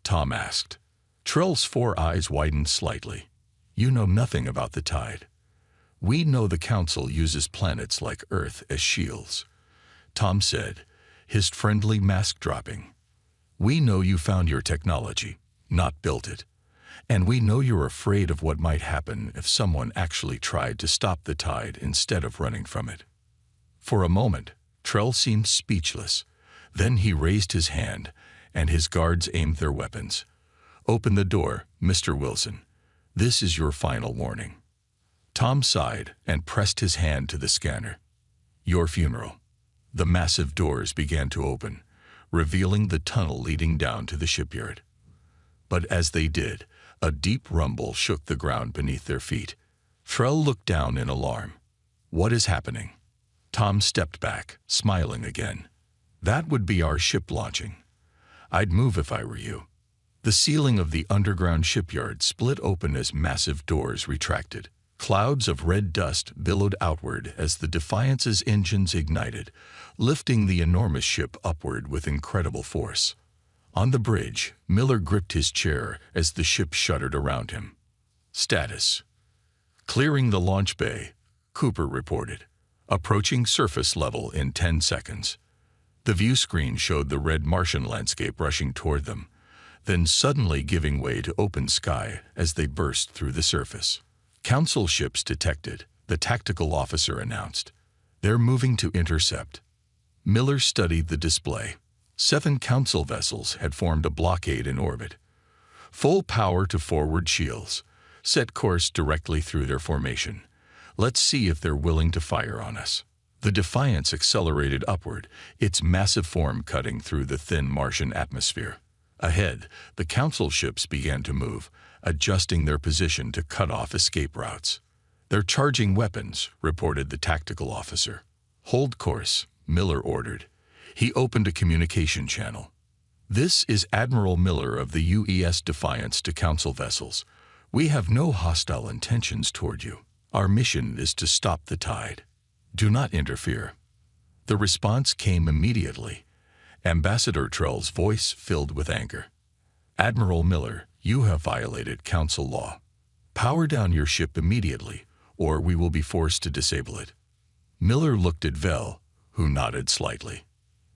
Tom asked. Trell's 4 eyes widened slightly. "You know nothing about the tide. We know the Council uses planets like Earth as shields," Tom said, his friendly mask dropping. "We know you found your technology, not built it. And we know you're afraid of what might happen if someone actually tried to stop the tide instead of running from it." For a moment, Trell seemed speechless. Then he raised his hand, and his guards aimed their weapons. "Open the door, Mr. Wilson. This is your final warning." Tom sighed and pressed his hand to the scanner. "Your funeral." The massive doors began to open, revealing the tunnel leading down to the shipyard. But as they did, a deep rumble shook the ground beneath their feet. Trell looked down in alarm. "What is happening?" Tom stepped back, smiling again. "That would be our ship launching. I'd move if I were you." The ceiling of the underground shipyard split open as massive doors retracted. Clouds of red dust billowed outward as the Defiance's engines ignited, lifting the enormous ship upward with incredible force. On the bridge, Miller gripped his chair as the ship shuddered around him. "Status." "Clearing the launch bay," Cooper reported. "Approaching surface level in 10 seconds." The view screen showed the red Martian landscape rushing toward them, then suddenly giving way to open sky as they burst through the surface. "Council ships detected," the tactical officer announced. "They're moving to intercept." Miller studied the display. 7 Council vessels had formed a blockade in orbit. "Full power to forward shields. Set course directly through their formation. Let's see if they're willing to fire on us." The Defiance accelerated upward, its massive form cutting through the thin Martian atmosphere. Ahead, the Council ships began to move, adjusting their position to cut off escape routes. "They're charging weapons," reported the tactical officer. "Hold course," Miller ordered. He opened a communication channel. "This is Admiral Miller of the UES Defiance to Council vessels. We have no hostile intentions toward you. Our mission is to stop the tide. Do not interfere." The response came immediately. Ambassador Trell's voice filled with anger. "Admiral Miller, you have violated Council law. Power down your ship immediately, or we will be forced to disable it." Miller looked at Vel, who nodded slightly.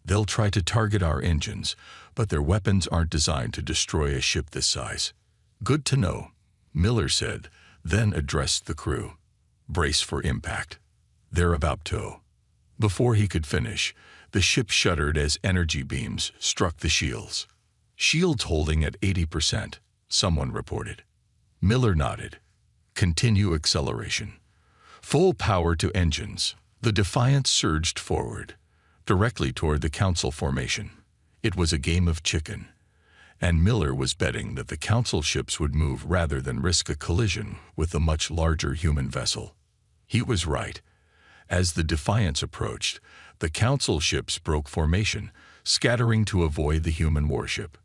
"They'll try to target our engines, but their weapons aren't designed to destroy a ship this size." "Good to know," Miller said, then addressed the crew. "Brace for impact. They're about to." Before he could finish, the ship shuddered as energy beams struck the shields. "Shields holding at 80%, someone reported. Miller nodded. "Continue acceleration. Full power to engines." The Defiance surged forward, directly toward the Council formation. It was a game of chicken, and Miller was betting that the Council ships would move rather than risk a collision with the much larger human vessel. He was right. As the Defiance approached, the Council ships broke formation, scattering to avoid the human warship.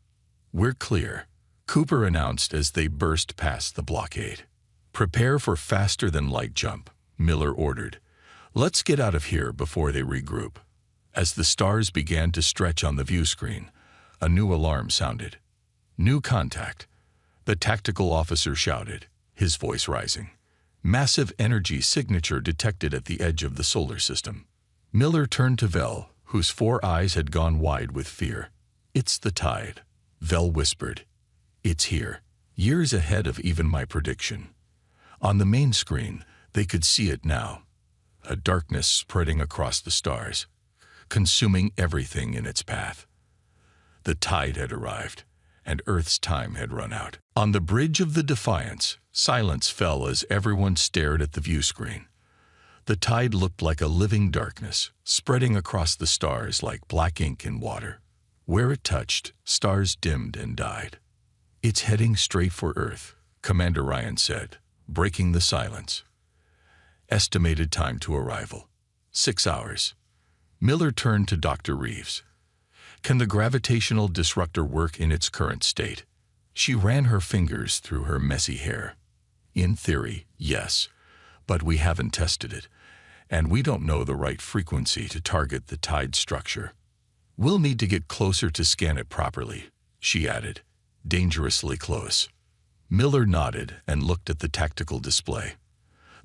"We're clear," Cooper announced as they burst past the blockade. "Prepare for faster-than-light jump," Miller ordered. "Let's get out of here before they regroup." As the stars began to stretch on the view screen, a new alarm sounded. "New contact," the tactical officer shouted, his voice rising. "Massive energy signature detected at the edge of the solar system." Miller turned to Vel, whose 4 eyes had gone wide with fear. "It's the tide," Vel whispered. "It's here, years ahead of even my prediction." On the main screen, they could see it now. A darkness spreading across the stars, consuming everything in its path. The tide had arrived, and Earth's time had run out. On the bridge of the Defiance, silence fell as everyone stared at the view screen. The tide looked like a living darkness, spreading across the stars like black ink in water. Where it touched, stars dimmed and died. "It's heading straight for Earth," Commander Ryan said, breaking the silence. "Estimated time to arrival: 6 hours." Miller turned to Dr. Reeves. "Can the gravitational disruptor work in its current state?" She ran her fingers through her messy hair. "In theory, yes, but we haven't tested it, and we don't know the right frequency to target the tide structure. We'll need to get closer to scan it properly," she added, "dangerously close." Miller nodded and looked at the tactical display.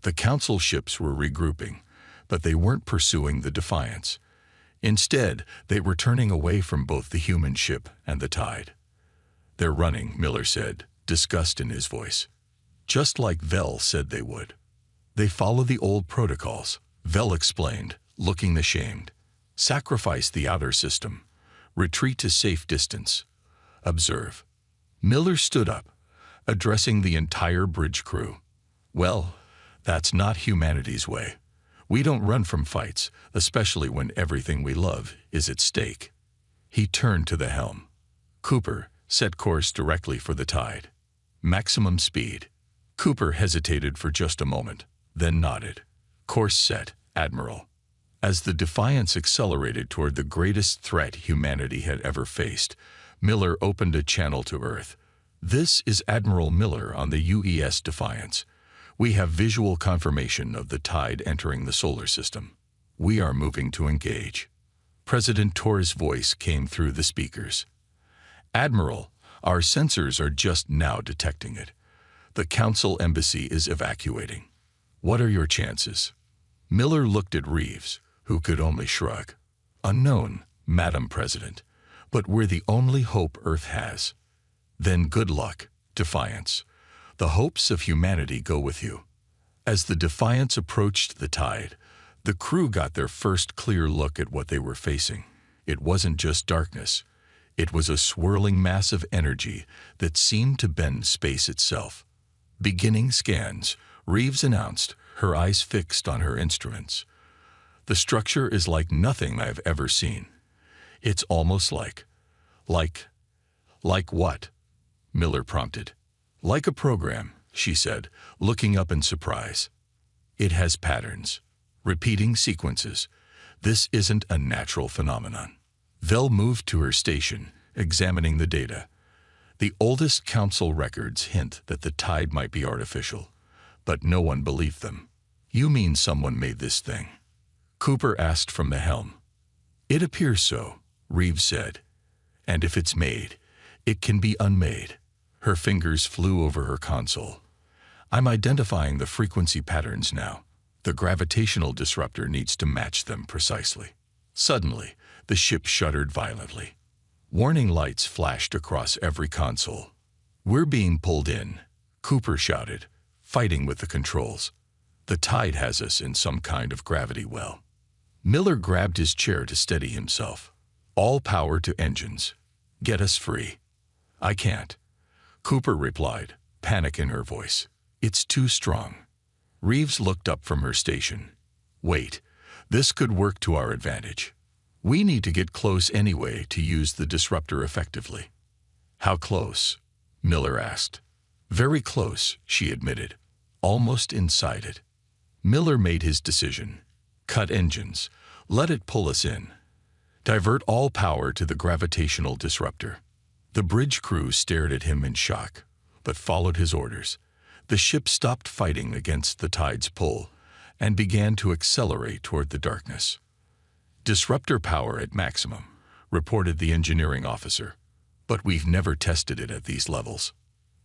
The Council ships were regrouping, but they weren't pursuing the Defiance. Instead, they were turning away from both the human ship and the tide. "They're running," Miller said, disgust in his voice. "Just like Vel said they would." "They follow the old protocols," Vel explained, looking ashamed. "Sacrifice the outer system. Retreat to safe distance. Observe." Miller stood up, addressing the entire bridge crew. "Well, that's not humanity's way. We don't run from fights, especially when everything we love is at stake." He turned to the helm. "Cooper, set course directly for the tide. Maximum speed." Cooper hesitated for just a moment, then nodded. "Course set, Admiral." As the Defiance accelerated toward the greatest threat humanity had ever faced, Miller opened a channel to Earth. "This is Admiral Miller on the UES Defiance. We have visual confirmation of the tide entering the solar system. We are moving to engage." President Torres' voice came through the speakers. "Admiral, our sensors are just now detecting it. The Council embassy is evacuating. What are your chances?" Miller looked at Reeves, who could only shrug. "Unknown, Madam President, but we're the only hope Earth has." "Then good luck, Defiance. The hopes of humanity go with you." As the Defiance approached the tide, the crew got their first clear look at what they were facing. It wasn't just darkness. It was a swirling mass of energy that seemed to bend space itself. "Beginning scans," Reeves announced, her eyes fixed on her instruments. "The structure is like nothing I've ever seen. It's almost like what?" Miller prompted. "Like a program," she said, looking up in surprise. "It has patterns, repeating sequences. This isn't a natural phenomenon." Vel moved to her station, examining the data. The oldest Council records hint that the tide might be artificial, but no one believed them. "You mean someone made this thing?" Cooper asked from the helm. "It appears so," Reeves said. "And if it's made, it can be unmade." Her fingers flew over her console. "I'm identifying the frequency patterns now. The gravitational disruptor needs to match them precisely." Suddenly, the ship shuddered violently. Warning lights flashed across every console. "We're being pulled in," Cooper shouted, fighting with the controls. "The tide has us in some kind of gravity well." Miller grabbed his chair to steady himself. "All power to engines. Get us free." "I can't," Cooper replied, panic in her voice. "It's too strong." Reeves looked up from her station. "Wait, this could work to our advantage. We need to get close anyway to use the disruptor effectively." "How close?" Miller asked. "Very close," she admitted, "almost inside it." Miller made his decision. "Cut engines. Let it pull us in. Divert all power to the gravitational disruptor." The bridge crew stared at him in shock, but followed his orders. The ship stopped fighting against the tide's pull and began to accelerate toward the darkness. "Disruptor power at maximum," reported the engineering officer, "but we've never tested it at these levels."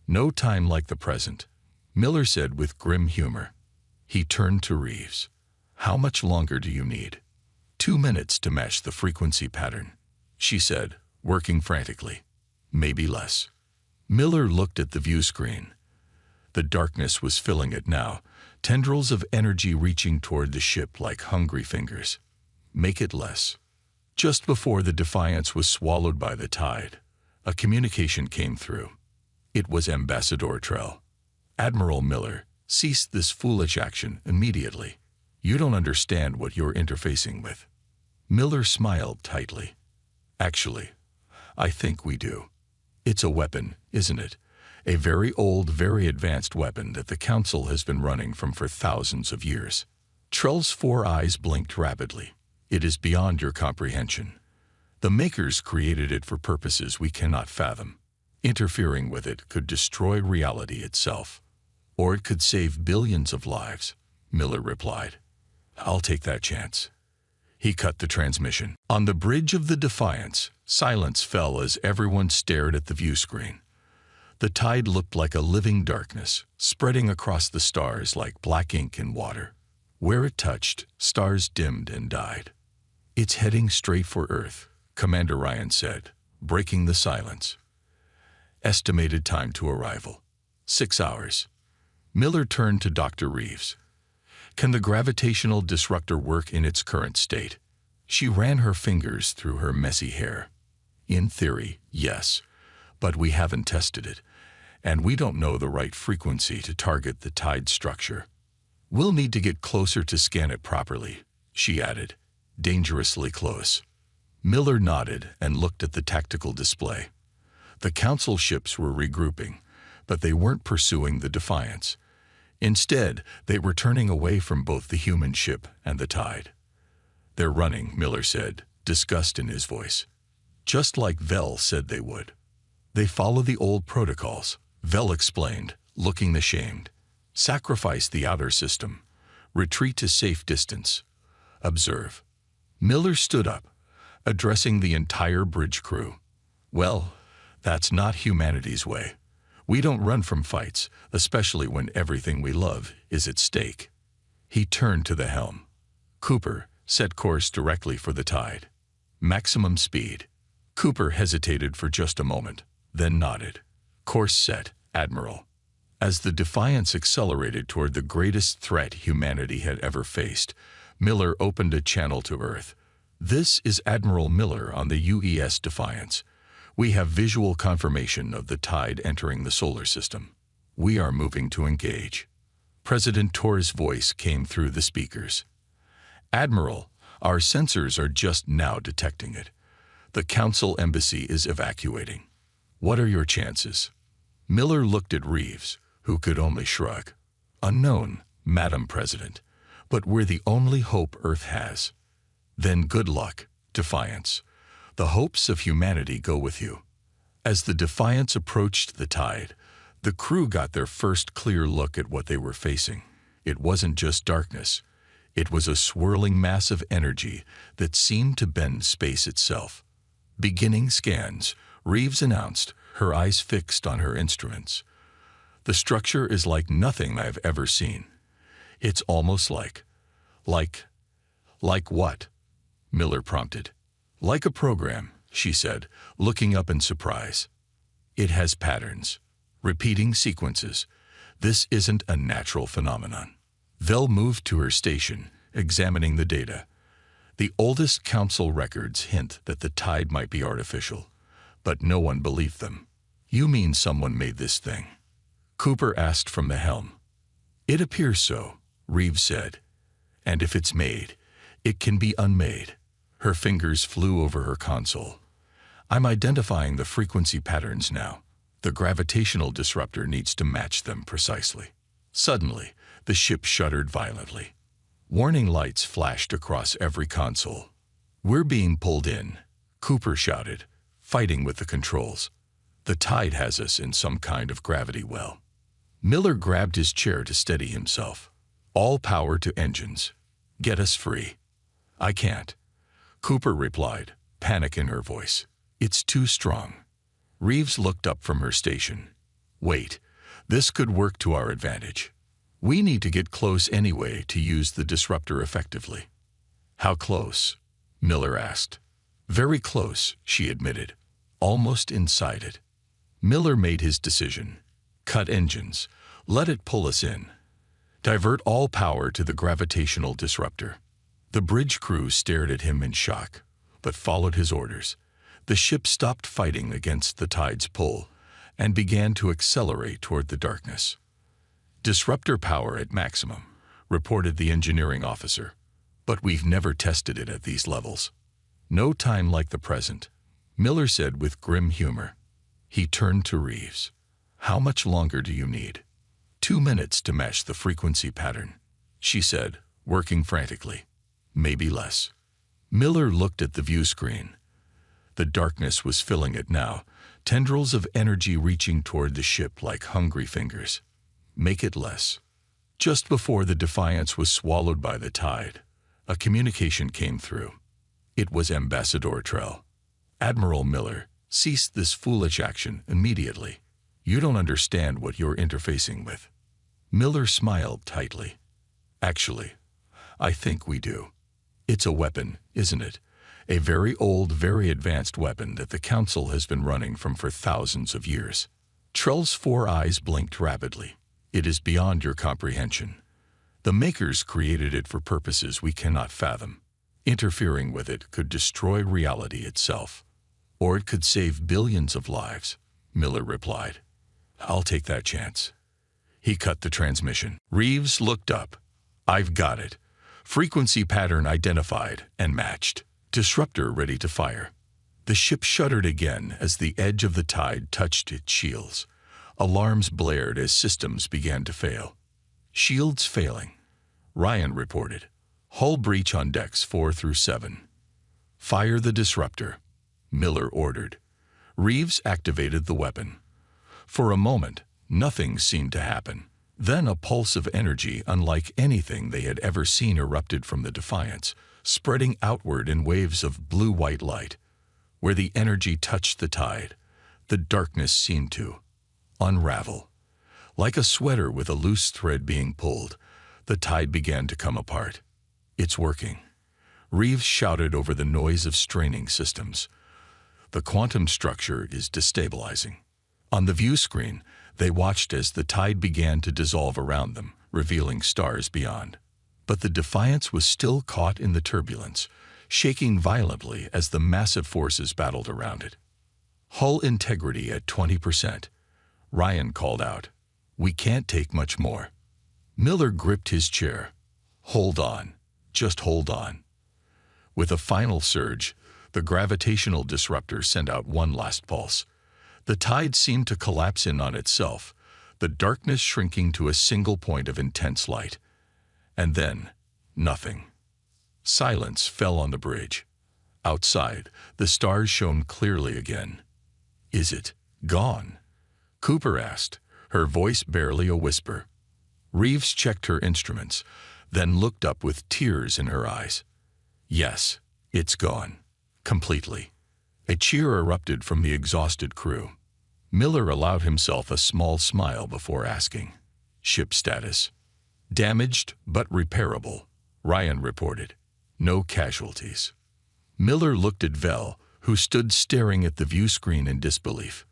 "No time like the present," Miller said with grim humor. He turned to Reeves. "How much longer do you need?" 2 minutes to match the frequency pattern," she said, working frantically. "Maybe less." Miller looked at the view screen. The darkness was filling it now, tendrils of energy reaching toward the ship like hungry fingers. "Make it less." Just before the Defiance was swallowed by the tide, A communication came through. It was Ambassador Trell. Admiral Miller, cease this foolish action immediately. You don't understand what you're interfacing with. Miller smiled tightly. Actually, I think we do. It's a weapon, isn't it? A very old, very advanced weapon that the Council has been running from for thousands of years. Trell's 4 eyes blinked rapidly. It is beyond your comprehension. The makers created it for purposes we cannot fathom. Interfering with it could destroy reality itself. Or it could save billions of lives, Miller replied. I'll take that chance. He cut the transmission. On the bridge of the Defiance, silence fell as everyone stared at the view screen. The tide looked like a living darkness, spreading across the stars like black ink in water. Where it touched, stars dimmed and died. It's heading straight for Earth, Commander Ryan said, breaking the silence. Estimated time to arrival: 6 hours. Miller turned to Dr. Reeves. Can the gravitational disruptor work in its current state? She ran her fingers through her messy hair. In theory, yes, but we haven't tested it, and we don't know the right frequency to target the tide structure. We'll need to get closer to scan it properly, she added, dangerously close. Miller nodded and looked at the tactical display. The Council ships were regrouping, but they weren't pursuing the Defiance. Instead, they were turning away from both the human ship and the tide. They're running, Miller said, disgust in his voice. Just like Vel said they would. They follow the old protocols, Vel explained, looking ashamed. Sacrifice the outer system. Retreat to safe distance. Observe. Miller stood up, addressing the entire bridge crew. Well, that's not humanity's way. We don't run from fights, especially when everything we love is at stake. He turned to the helm. Cooper, set course directly for the tide. Maximum speed. Cooper hesitated for just a moment, then nodded. Course set, Admiral. As the Defiance accelerated toward the greatest threat humanity had ever faced, Miller opened a channel to Earth. This is Admiral Miller on the UES Defiance. We have visual confirmation of the tide entering the solar system. We are moving to engage. President Tor's voice came through the speakers. Admiral, our sensors are just now detecting it. The Council embassy is evacuating. What are your chances? Miller looked at Reeves, who could only shrug. Unknown, Madam President, but we're the only hope Earth has. Then good luck, Defiance. The hopes of humanity go with you. As the Defiance approached the tide, the crew got their first clear look at what they were facing. It wasn't just darkness. It was a swirling mass of energy that seemed to bend space itself. Beginning scans, Reeves announced, her eyes fixed on her instruments. The structure is like nothing I've ever seen. It's almost like what? Miller prompted. Like a program, she said, looking up in surprise. It has patterns, repeating sequences. This isn't a natural phenomenon. Vel moved to her station, examining the data. The oldest Council records hint that the tide might be artificial, but no one believed them. You mean someone made this thing? Cooper asked from the helm. It appears so, Reeves said. And if it's made, it can be unmade. Her fingers flew over her console. I'm identifying the frequency patterns now. The gravitational disruptor needs to match them precisely. Suddenly, the ship shuddered violently. Warning lights flashed across every console. We're being pulled in, Cooper shouted, fighting with the controls. The tide has us in some kind of gravity well. Miller grabbed his chair to steady himself. All power to engines. Get us free. I can't. Cooper replied, panic in her voice. It's too strong. Reeves looked up from her station. Wait, this could work to our advantage. We need to get close anyway to use the disruptor effectively. How close? Miller asked. Very close, she admitted. Almost inside it. Miller made his decision. Cut engines. Let it pull us in. Divert all power to the gravitational disruptor. The bridge crew stared at him in shock, but followed his orders. The ship stopped fighting against the tide's pull and began to accelerate toward the darkness. "Disruptor power at maximum," reported the engineering officer. "But we've never tested it at these levels." "No time like the present," Miller said with grim humor. He turned to Reeves. "How much longer do you need?" 2 minutes to match the frequency pattern," she said, working frantically. "Maybe less." Miller looked at the view screen. The darkness was filling it now, tendrils of energy reaching toward the ship like hungry fingers. "Make it less." Just before the Defiance was swallowed by the tide, a communication came through. It was Ambassador Trell. "Admiral Miller, cease this foolish action immediately. You don't understand what you're interfacing with." Miller smiled tightly. "Actually, I think we do. It's a weapon, isn't it? A very old, very advanced weapon that the Council has been running from for thousands of years." Trell's 4 eyes blinked rapidly. "It is beyond your comprehension. The makers created it for purposes we cannot fathom. Interfering with it could destroy reality itself. Or it could save billions of lives," Miller replied. "I'll take that chance." He cut the transmission. Reeves looked up. "I've got it. Frequency pattern identified and matched. Disruptor ready to fire." The ship shuddered again as the edge of the tide touched its shields. Alarms blared as systems began to fail. "Shields failing," Ryan reported. "Hull breach on decks 4 through 7. "Fire the disruptor," Miller ordered. Reeves activated the weapon. For a moment, nothing seemed to happen. Then a pulse of energy unlike anything they had ever seen erupted from the Defiance, spreading outward in waves of blue-white light. Where the energy touched the tide, the darkness seemed to unravel. Like a sweater with a loose thread being pulled, the tide began to come apart. "It's working," Reeves shouted over the noise of straining systems. "The quantum structure is destabilizing." On the view screen, they watched as the tide began to dissolve around them, revealing stars beyond. But the Defiance was still caught in the turbulence, shaking violently as the massive forces battled around it. "Hull integrity at 20%, Ryan called out. "We can't take much more." Miller gripped his chair. "Hold on. Just hold on." With a final surge, the gravitational disruptor sent out one last pulse. The tide seemed to collapse in on itself, the darkness shrinking to a single point of intense light. And then, nothing. Silence fell on the bridge. Outside, the stars shone clearly again. "Is it gone?" Cooper asked, her voice barely a whisper. Reeves checked her instruments, then looked up with tears in her eyes. "Yes, it's gone. Completely." A cheer erupted from the exhausted crew. Miller allowed himself a small smile before asking, "Ship status?" "Damaged but repairable," Ryan reported. "No casualties." Miller looked at Vel, who stood staring at the view screen in disbelief.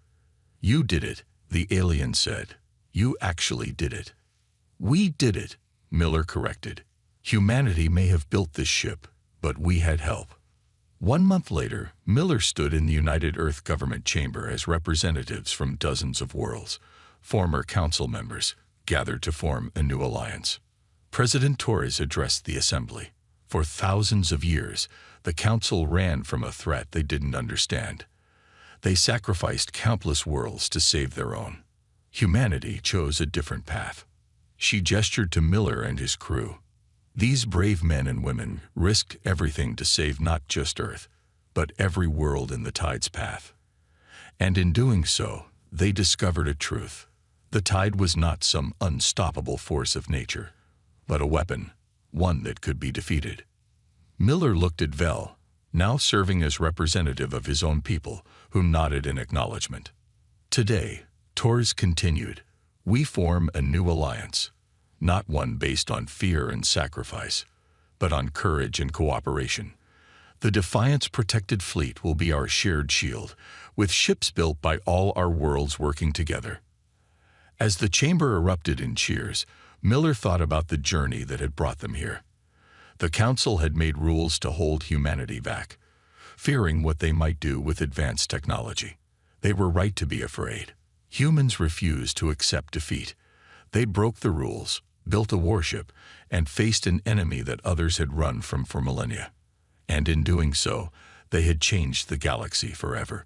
"You did it," the alien said. "You actually did it." "We did it," Miller corrected. "Humanity may have built this ship, but we had help." 1 month later, Miller stood in the United Earth Government chamber as representatives from dozens of worlds, former council members, gathered to form a new alliance. President Torres addressed the assembly. For thousands of years, the council ran from a threat they didn't understand. They sacrificed countless worlds to save their own. Humanity chose a different path. She gestured to Miller and his crew. These brave men and women risked everything to save not just Earth, but every world in the tide's path. And in doing so, they discovered a truth. The tide was not some unstoppable force of nature, but a weapon, one that could be defeated. Miller looked at Vel, now serving as representative of his own people, who nodded in acknowledgement. "Today," Torres continued, "we form a new alliance. Not one based on fear and sacrifice, but on courage and cooperation. The Defiance protected fleet will be our shared shield, with ships built by all our worlds working together." As the chamber erupted in cheers, Miller thought about the journey that had brought them here. The Council had made rules to hold humanity back. fearing what they might do with advanced technology. They were right to be afraid. Humans refused to accept defeat. They broke the rules, built a warship, and faced an enemy that others had run from for millennia. And in doing so, they had changed the galaxy forever.